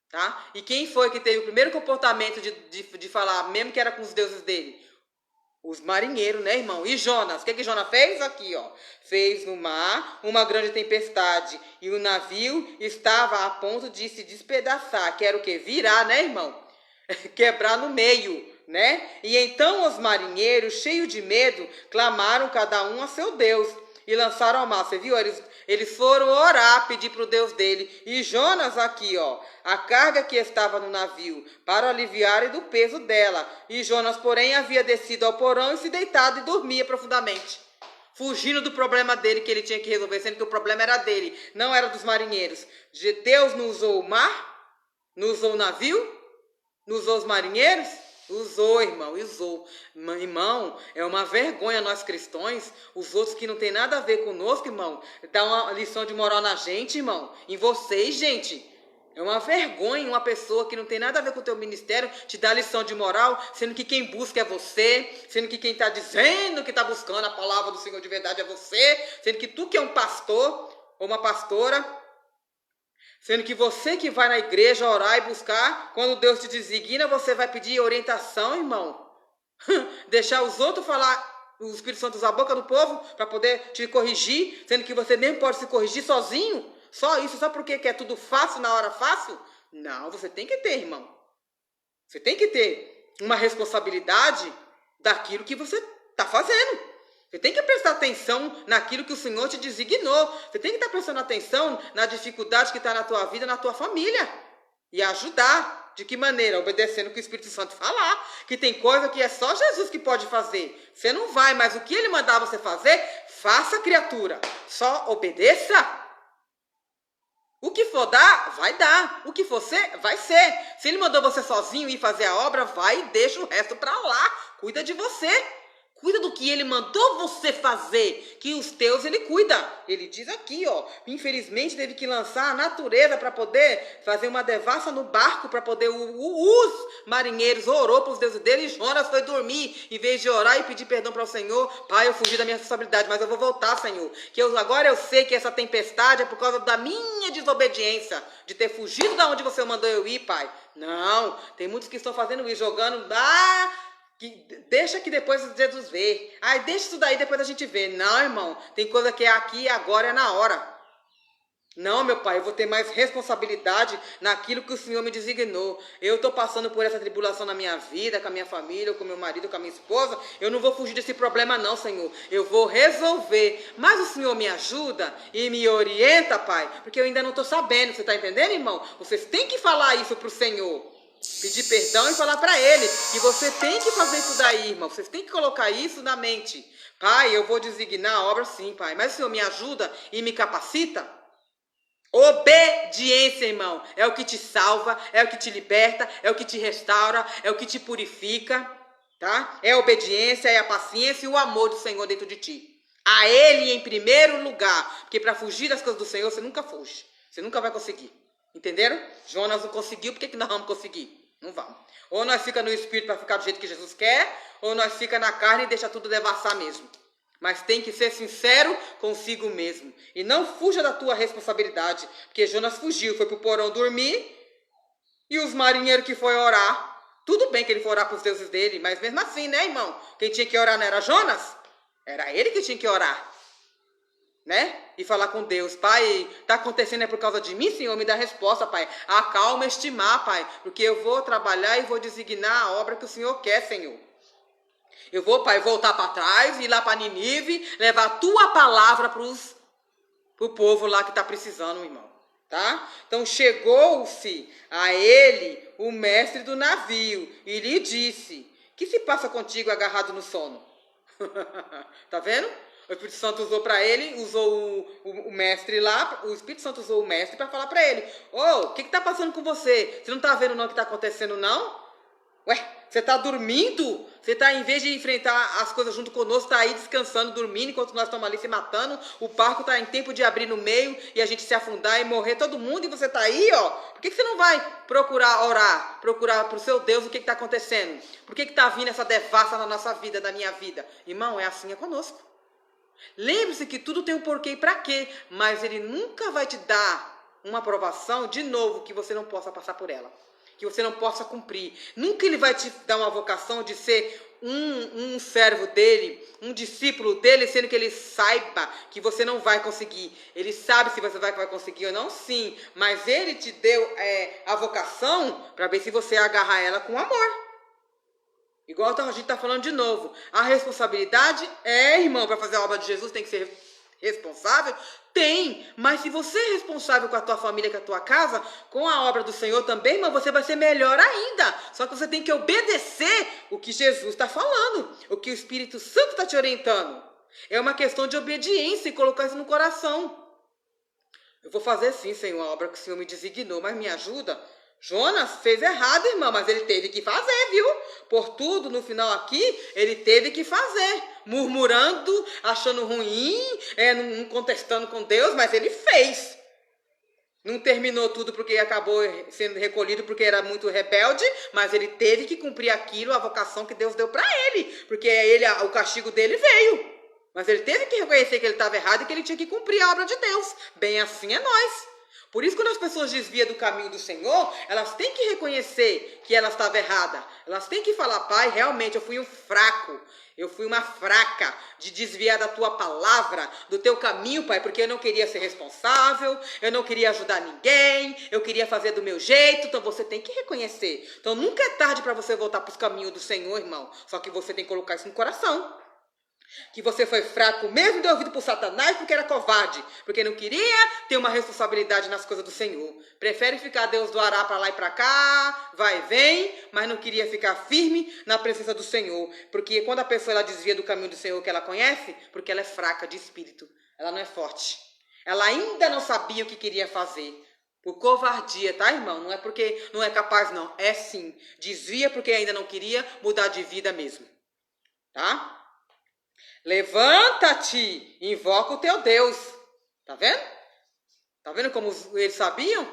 A: Tá? E quem foi que teve o primeiro comportamento de falar, mesmo que era com os deuses dele? Os marinheiros, né, irmão? E Jonas? O que Jonas fez? Aqui, ó. Fez no mar uma grande tempestade e o navio estava a ponto de se despedaçar. Que era o quê? Virar, né, irmão? Quebrar no meio, né? E então os marinheiros, cheios de medo, clamaram cada um a seu Deus e lançaram ao mar. Você viu? Eles foram orar, pedir para o Deus dele. E Jonas aqui, ó, a carga que estava no navio, para aliviar do peso dela. E Jonas, porém, havia descido ao porão e se deitado e dormia profundamente. Fugindo do problema dele que ele tinha que resolver, sendo que o problema era dele, não era dos marinheiros. Deus não usou o mar? Não usou o navio? Não usou os marinheiros? Usou, irmão, usou. Irmão, é uma vergonha nós cristãos, os outros que não tem nada a ver conosco, irmão, dá uma lição de moral na gente, irmão, em vocês, gente. É uma vergonha uma pessoa que não tem nada a ver com o teu ministério te dar lição de moral, sendo que quem busca é você, sendo que quem está dizendo que está buscando a palavra do Senhor de verdade é você, sendo que tu que é um pastor ou uma pastora, sendo que você que vai na igreja orar e buscar, quando Deus te designa, você vai pedir orientação, irmão. Deixar os outros falar, o Espírito Santo usar a boca do povo para poder te corrigir, sendo que você mesmo pode se corrigir sozinho. Só isso, só porque quer tudo fácil na hora fácil? Não, você tem que ter, irmão. Você tem que ter uma responsabilidade daquilo que você está fazendo. Você tem que prestar atenção naquilo que o Senhor te designou. Você tem que estar prestando atenção na dificuldade que está na tua vida, na tua família. E ajudar. De que maneira? Obedecendo o que o Espírito Santo falar. Que tem coisa que é só Jesus que pode fazer. Você não vai, mas o que Ele mandar você fazer, faça, criatura. Só obedeça. O que for dar, vai dar. O que for ser, vai ser. Se Ele mandou você sozinho ir fazer a obra, vai e deixa o resto para lá. Cuida de você. Cuida do que ele mandou você fazer, que os teus ele cuida. Ele diz aqui, ó, infelizmente teve que lançar a natureza para poder fazer uma devassa no barco, para poder os marinheiros orou para os deuses dele, e Jonas foi dormir, em vez de orar e pedir perdão para o Senhor. Pai, eu fugi da minha responsabilidade, mas eu vou voltar, Senhor, que agora eu sei que essa tempestade é por causa da minha desobediência, de ter fugido da onde você mandou eu ir, Pai. Não, tem muitos que estão fazendo isso, jogando, deixa que depois Jesus vê. Ai, deixa isso daí, depois a gente vê. Não, irmão, tem coisa que é aqui, agora, é na hora. Não, meu pai, eu vou ter mais responsabilidade naquilo que o Senhor me designou. Eu estou passando por essa tribulação na minha vida, com a minha família, com meu marido, com a minha esposa. Eu não vou fugir desse problema não, Senhor. Eu vou resolver. Mas o Senhor me ajuda e me orienta, Pai, porque eu ainda não estou sabendo. Você está entendendo, irmão? Vocês têm que falar isso para o Senhor. Pedir perdão e falar para Ele que você tem que fazer isso daí, irmão. Vocês têm que colocar isso na mente. Pai, eu vou designar a obra sim, Pai. Mas o Senhor me ajuda e me capacita? Obediência, irmão, é o que te salva, é o que te liberta, é o que te restaura, é o que te purifica, tá? É a obediência, é a paciência e o amor do Senhor dentro de ti. A Ele em primeiro lugar, porque para fugir das coisas do Senhor você nunca foge, você nunca vai conseguir, entenderam? Jonas não conseguiu, por que nós vamos conseguir? Não vamos. Ou nós fica no Espírito para ficar do jeito que Jesus quer, ou nós fica na carne e deixa tudo devassar mesmo. Mas tem que ser sincero consigo mesmo. E não fuja da tua responsabilidade. Porque Jonas fugiu, foi pro porão dormir. E os marinheiros que foi orar. Tudo bem que ele foi orar para os deuses dele. Mas mesmo assim, né, irmão? Quem tinha que orar não era Jonas? Era ele que tinha que orar. Né? E falar com Deus. Pai, tá acontecendo é por causa de mim, Senhor? Me dá resposta, Pai. Acalma este mar, Pai. Porque eu vou trabalhar e vou designar a obra que o Senhor quer, Senhor. Eu vou, Pai, voltar para trás, ir lá para Nínive, levar a tua palavra para o povo lá que está precisando, irmão. Tá? Então chegou-se a ele o mestre do navio e lhe disse: que se passa contigo agarrado no sono? Tá vendo? O Espírito Santo usou para ele, usou o mestre lá, o Espírito Santo usou o mestre para falar para ele: o que está passando com você? Você não está vendo não o que está acontecendo não? Ué, você está dormindo? Você está, em vez de enfrentar as coisas junto conosco, está aí descansando, dormindo, enquanto nós estamos ali se matando. O barco está em tempo de abrir no meio e a gente se afundar e morrer todo mundo. E você está aí, ó. Por que você não vai procurar orar, procurar para o seu Deus o que está acontecendo? Por que está vindo essa devassa na nossa vida, na minha vida? Irmão, é assim conosco. Lembre-se que tudo tem um porquê e para quê, mas Ele nunca vai te dar uma aprovação, de novo, que você não possa passar por ela. Que você não possa cumprir. Nunca Ele vai te dar uma vocação de ser um servo dele, um discípulo dele, sendo que Ele saiba que você não vai conseguir. Ele sabe se você vai conseguir ou não, sim. Mas Ele te deu a vocação para ver se você agarrar ela com amor. Igual a gente está falando de novo. A responsabilidade irmão, para fazer a obra de Jesus tem que ser responsável? Tem, mas se você é responsável com a tua família, com a tua casa, com a obra do Senhor também, irmão, você vai ser melhor ainda. Só que você tem que obedecer o que Jesus está falando, o que o Espírito Santo está te orientando. É uma questão de obediência e colocar isso no coração. Eu vou fazer sim, Senhor, a obra que o Senhor me designou, mas me ajuda. Jonas fez errado, irmão, mas ele teve que fazer, viu? Por tudo, no final aqui, ele teve que fazer. Murmurando, achando ruim, não contestando com Deus, mas ele fez. Não terminou tudo porque acabou sendo recolhido porque era muito rebelde, mas ele teve que cumprir aquilo, a vocação que Deus deu para ele, porque o castigo dele veio. Mas ele teve que reconhecer que ele estava errado e que ele tinha que cumprir a obra de Deus. Bem assim é nós. Por isso, quando as pessoas desviam do caminho do Senhor, elas têm que reconhecer que elas estavam erradas. Elas têm que falar: Pai, realmente eu fui um fraco. Eu fui uma fraca de desviar da tua palavra, do teu caminho, Pai, porque eu não queria ser responsável, eu não queria ajudar ninguém, eu queria fazer do meu jeito. Então você tem que reconhecer. Então nunca é tarde para você voltar para os caminhos do Senhor, irmão. Só que você tem que colocar isso no coração. Que você foi fraco mesmo de ouvido por Satanás porque era covarde, porque não queria ter uma responsabilidade nas coisas do Senhor. Prefere ficar Deus do Ará para lá e para cá, vai e vem, mas não queria ficar firme na presença do Senhor. Porque quando a pessoa ela desvia do caminho do Senhor que ela conhece, porque ela é fraca de espírito, ela não é forte. Ela ainda não sabia o que queria fazer. Por covardia, tá, irmão? Não é porque não é capaz, não. É sim. Desvia porque ainda não queria mudar de vida mesmo. Tá? Levanta-te, invoca o teu Deus. Tá vendo? Tá vendo como eles sabiam?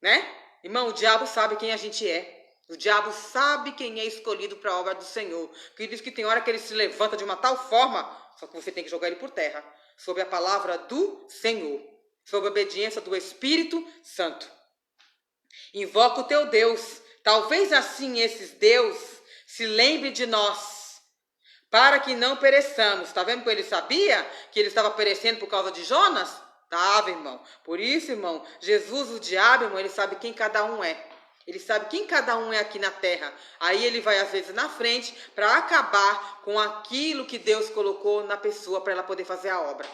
A: Né? Irmão, o diabo sabe quem a gente é. O diabo sabe quem é escolhido para a obra do Senhor. Porque diz que tem hora que ele se levanta de uma tal forma, só que você tem que jogar ele por terra. Sob a palavra do Senhor. Sob a obediência do Espírito Santo. Invoca o teu Deus. Talvez assim esses Deus se lembrem de nós. Para que não pereçamos. Tá vendo que ele sabia que ele estava perecendo por causa de Jonas? Tava, irmão. Por isso, irmão, Jesus, o diabo, irmão, ele sabe quem cada um é. Ele sabe quem cada um é aqui na terra. Aí ele vai, às vezes, na frente para acabar com aquilo que Deus colocou na pessoa para ela poder fazer a obra.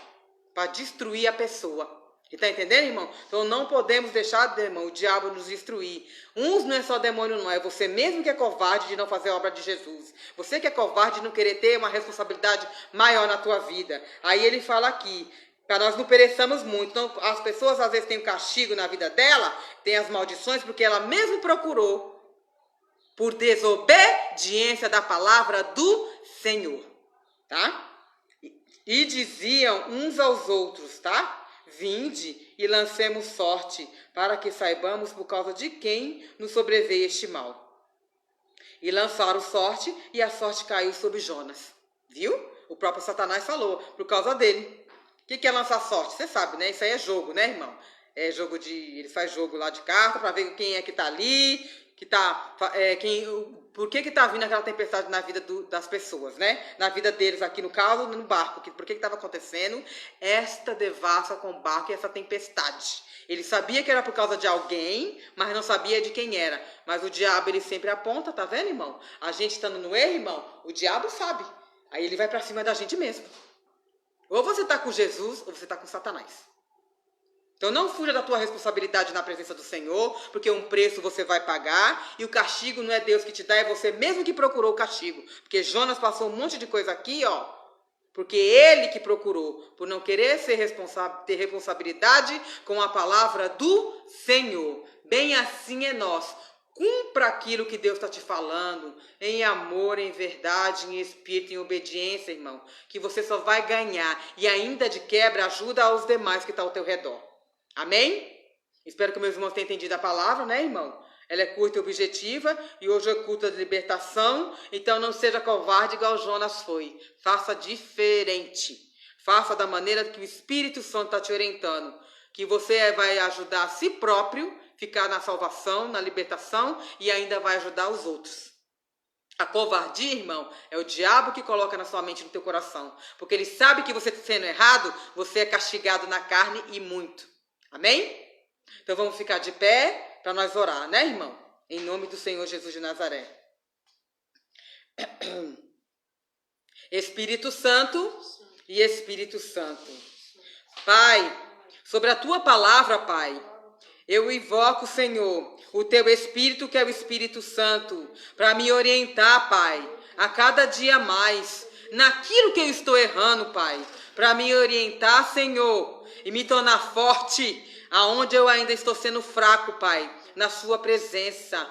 A: Para destruir a pessoa. Está entendendo, irmão? Então não podemos deixar, irmão, o diabo nos destruir. Uns não é só demônio, não. É você mesmo que é covarde de não fazer a obra de Jesus. Você que é covarde de não querer ter uma responsabilidade maior na tua vida. Aí ele fala aqui, para nós não pereçamos muito. Então as pessoas às vezes têm um castigo na vida dela, tem as maldições, porque ela mesmo procurou por desobediência da palavra do Senhor. Tá? E diziam uns aos outros, tá? Vinde e lancemos sorte, para que saibamos por causa de quem nos sobreveio este mal. E lançaram sorte, e a sorte caiu sobre Jonas. Viu? O próprio Satanás falou, por causa dele. O que é lançar sorte? Você sabe, né? Isso aí é jogo, né, irmão? É jogo de... Ele faz jogo lá de carta, para ver quem é que tá ali, que tá... por que tá vindo aquela tempestade na vida das pessoas, né? Na vida deles aqui, no caso, no barco. Por que estava acontecendo esta devassa com o barco e essa tempestade? Ele sabia que era por causa de alguém, mas não sabia de quem era. Mas o diabo, ele sempre aponta, tá vendo, irmão? A gente estando no erro, irmão, o diabo sabe. Aí ele vai para cima da gente mesmo. Ou você tá com Jesus, ou você tá com Satanás. Então não fuja da tua responsabilidade na presença do Senhor, porque um preço você vai pagar, e o castigo não é Deus que te dá, é você mesmo que procurou o castigo. Porque Jonas passou um monte de coisa aqui, ó, porque ele que procurou, por não querer ter responsabilidade com a palavra do Senhor. Bem assim é nós. Cumpra aquilo que Deus está te falando, em amor, em verdade, em espírito, em obediência, irmão, que você só vai ganhar, e ainda de quebra ajuda aos demais que estão ao teu redor. Amém? Espero que meus irmãos tenham entendido a palavra, né, irmão? Ela é curta e objetiva, e hoje é culto de libertação, então não seja covarde igual Jonas foi. Faça diferente. Faça da maneira que o Espírito Santo está te orientando, que você vai ajudar a si próprio, ficar na salvação, na libertação, e ainda vai ajudar os outros. A covardia, irmão, é o diabo que coloca na sua mente, no teu coração, porque ele sabe que você sendo errado, você é castigado na carne e muito. Amém? Então vamos ficar de pé para nós orar, né, irmão? Em nome do Senhor Jesus de Nazaré. Espírito Santo e Espírito Santo. Pai, sobre a tua palavra, Pai, eu invoco, Senhor, o teu Espírito, que é o Espírito Santo, para me orientar, Pai, a cada dia mais, naquilo que eu estou errando, Pai, para me orientar, Senhor, e me tornar forte aonde eu ainda estou sendo fraco, Pai, na sua presença.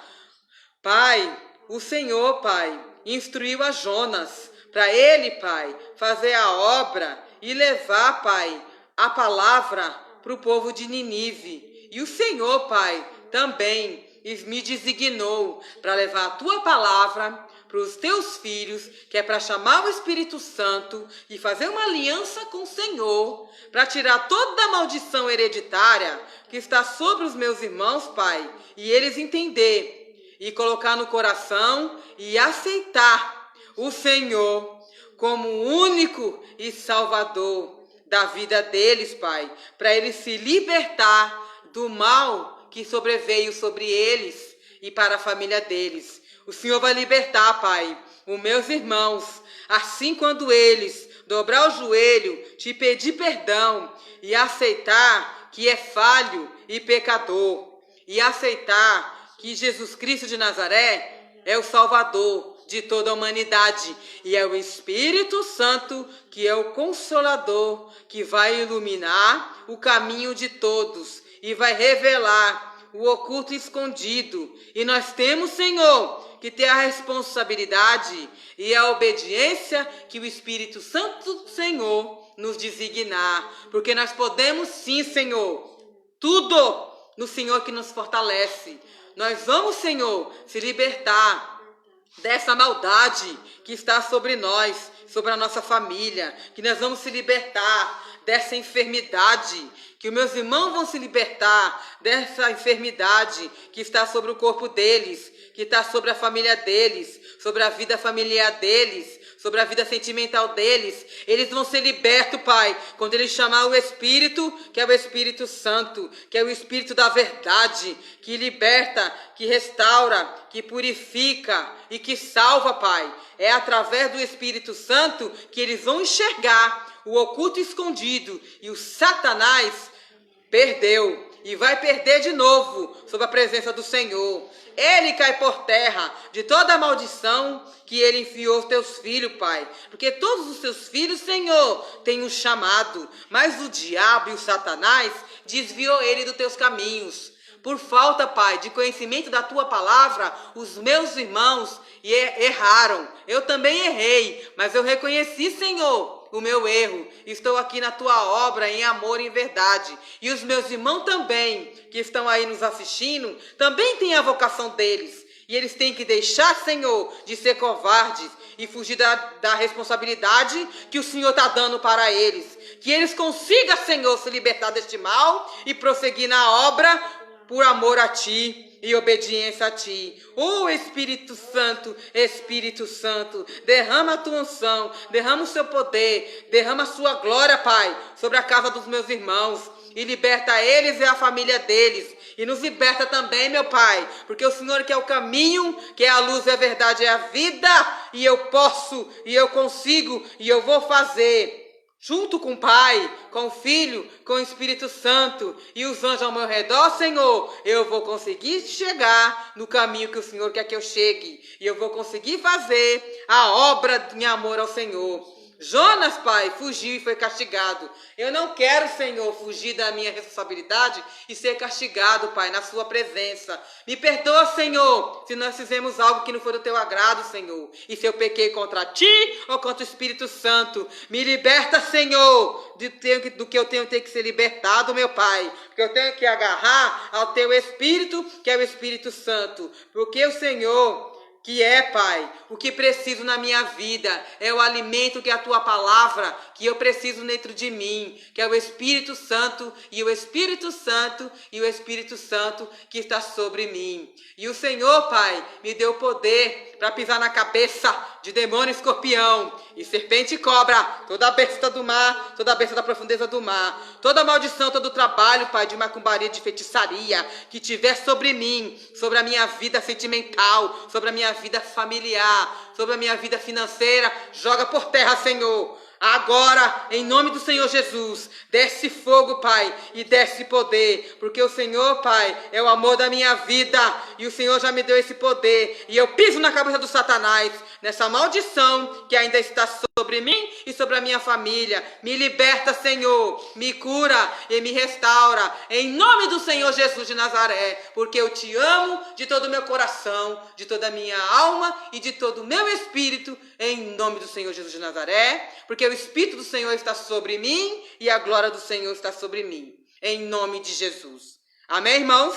A: Pai, o Senhor, Pai, instruiu a Jonas para ele, Pai, fazer a obra e levar, Pai, a palavra para o povo de Nínive. E o Senhor, Pai, também me designou para levar a tua palavra para os teus filhos, que é para chamar o Espírito Santo e fazer uma aliança com o Senhor, para tirar toda a maldição hereditária que está sobre os meus irmãos, Pai, e eles entender e colocar no coração e aceitar o Senhor como único e salvador da vida deles, Pai, para eles se libertar do mal que sobreveio sobre eles e para a família deles. O Senhor vai libertar, Pai, os meus irmãos, assim quando eles dobrar o joelho, te pedir perdão e aceitar que é falho e pecador, e aceitar que Jesus Cristo de Nazaré é o Salvador de toda a humanidade, e é o Espírito Santo que é o Consolador, que vai iluminar o caminho de todos e vai revelar o oculto e escondido. E nós temos, Senhor, que ter a responsabilidade e a obediência que o Espírito Santo do Senhor nos designar. Porque nós podemos sim, Senhor, tudo no Senhor que nos fortalece. Nós vamos, Senhor, se libertar dessa maldade que está sobre nós, sobre a nossa família, que nós vamos se libertar dessa enfermidade, que os meus irmãos vão se libertar dessa enfermidade que está sobre o corpo deles, que está sobre a família deles, sobre a vida familiar deles, sobre a vida sentimental deles. Eles vão ser libertos, Pai, quando eles chamar o Espírito, que é o Espírito Santo, que é o Espírito da verdade, que liberta, que restaura, que purifica e que salva, Pai. É através do Espírito Santo que eles vão enxergar o oculto escondido, e o Satanás perdeu e vai perder de novo sob a presença do Senhor. Ele cai por terra de toda a maldição que ele enfiou aos teus filhos, Pai. Porque todos os teus filhos, Senhor, têm um chamado, mas o diabo e o Satanás desviou ele dos teus caminhos. Por falta, Pai, de conhecimento da tua palavra, os meus irmãos erraram. Eu também errei, mas eu reconheci, Senhor, o meu erro. Estou aqui na tua obra em amor e em verdade. E os meus irmãos também, que estão aí nos assistindo, também têm a vocação deles. E eles têm que deixar, Senhor, de ser covardes e fugir da responsabilidade que o Senhor está dando para eles. Que eles consigam, Senhor, se libertar deste mal e prosseguir na obra por amor a Ti e obediência a Ti. Espírito Santo, derrama a Tua unção, derrama o Seu poder, derrama a Sua glória, Pai, sobre a casa dos meus irmãos, e liberta eles e a família deles, e nos liberta também, meu Pai, porque o Senhor que é o caminho, que é a luz, é a verdade, é a vida, e eu posso, e eu consigo, e eu vou fazer, junto com o Pai, com o Filho, com o Espírito Santo e os anjos ao meu redor, Senhor, eu vou conseguir chegar no caminho que o Senhor quer que eu chegue. E eu vou conseguir fazer a obra em amor ao Senhor. Jonas, Pai, fugiu e foi castigado. Eu não quero, Senhor, fugir da minha responsabilidade e ser castigado, Pai, na sua presença. Me perdoa, Senhor, se nós fizemos algo que não foi do teu agrado, Senhor. E se eu pequei contra ti ou contra o Espírito Santo. Me liberta, Senhor, do que eu tenho que ser libertado, meu Pai. Porque eu tenho que agarrar ao teu Espírito, que é o Espírito Santo. Porque o Senhor, que é, Pai, o que preciso na minha vida, é o alimento que é a Tua palavra, que eu preciso dentro de mim, que é o Espírito Santo, e o Espírito Santo, e o Espírito Santo que está sobre mim. E o Senhor, Pai, me deu poder para pisar na cabeça de demônio, escorpião, e serpente e cobra, toda a besta do mar, toda a besta da profundeza do mar, toda maldição, todo trabalho, Pai, de macumbaria, de feitiçaria, que tiver sobre mim, sobre a minha vida sentimental, sobre a minha vida familiar, sobre a minha vida financeira, joga por terra, Senhor. Agora, em nome do Senhor Jesus, desce fogo, Pai, e desce poder, porque o Senhor, Pai, é o amor da minha vida, e o Senhor já me deu esse poder, e eu piso na cabeça do Satanás, nessa maldição que ainda está sobre mim e sobre a minha família. Me liberta, Senhor, me cura e me restaura, em nome do Senhor Jesus de Nazaré, porque eu te amo de todo o meu coração, de toda a minha alma e de todo o meu espírito, em nome do Senhor Jesus de Nazaré, porque o Espírito do Senhor está sobre mim e a glória do Senhor está sobre mim, em nome de Jesus. Amém, irmãos?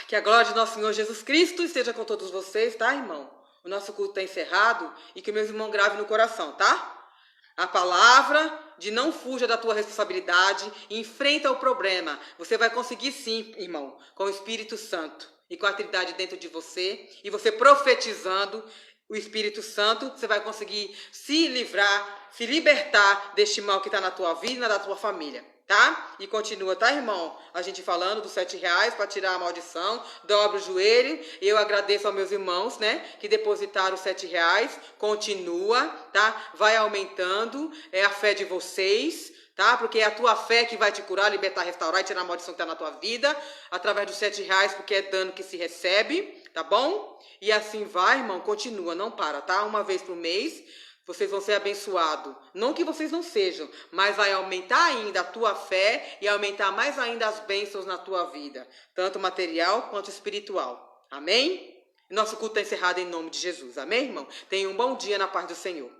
A: Que a glória de nosso Senhor Jesus Cristo esteja com todos vocês, tá, irmão? O nosso culto está encerrado e que meus irmãos gravem no coração, tá? A palavra de não fuja da tua responsabilidade e enfrenta o problema. Você vai conseguir sim, irmão, com o Espírito Santo e com a Trindade dentro de você, e você profetizando o Espírito Santo, você vai conseguir se livrar, se libertar deste mal que está na tua vida e na tua família, tá? E continua, tá, irmão? A gente falando dos R$7 para tirar a maldição, dobra o joelho, e eu agradeço aos meus irmãos, né, que depositaram os R$7, continua, tá? Vai aumentando, é a fé de vocês, tá? Porque é a tua fé que vai te curar, libertar, restaurar e tirar a maldição que está na tua vida, através dos R$7, porque é dano que se recebe, tá bom? E assim vai, irmão, continua, não para, tá? Uma vez por mês, vocês vão ser abençoados. Não que vocês não sejam, mas vai aumentar ainda a tua fé e aumentar mais ainda as bênçãos na tua vida, tanto material quanto espiritual. Amém? Nosso culto está encerrado em nome de Jesus. Amém, irmão? Tenha um bom dia na paz do Senhor.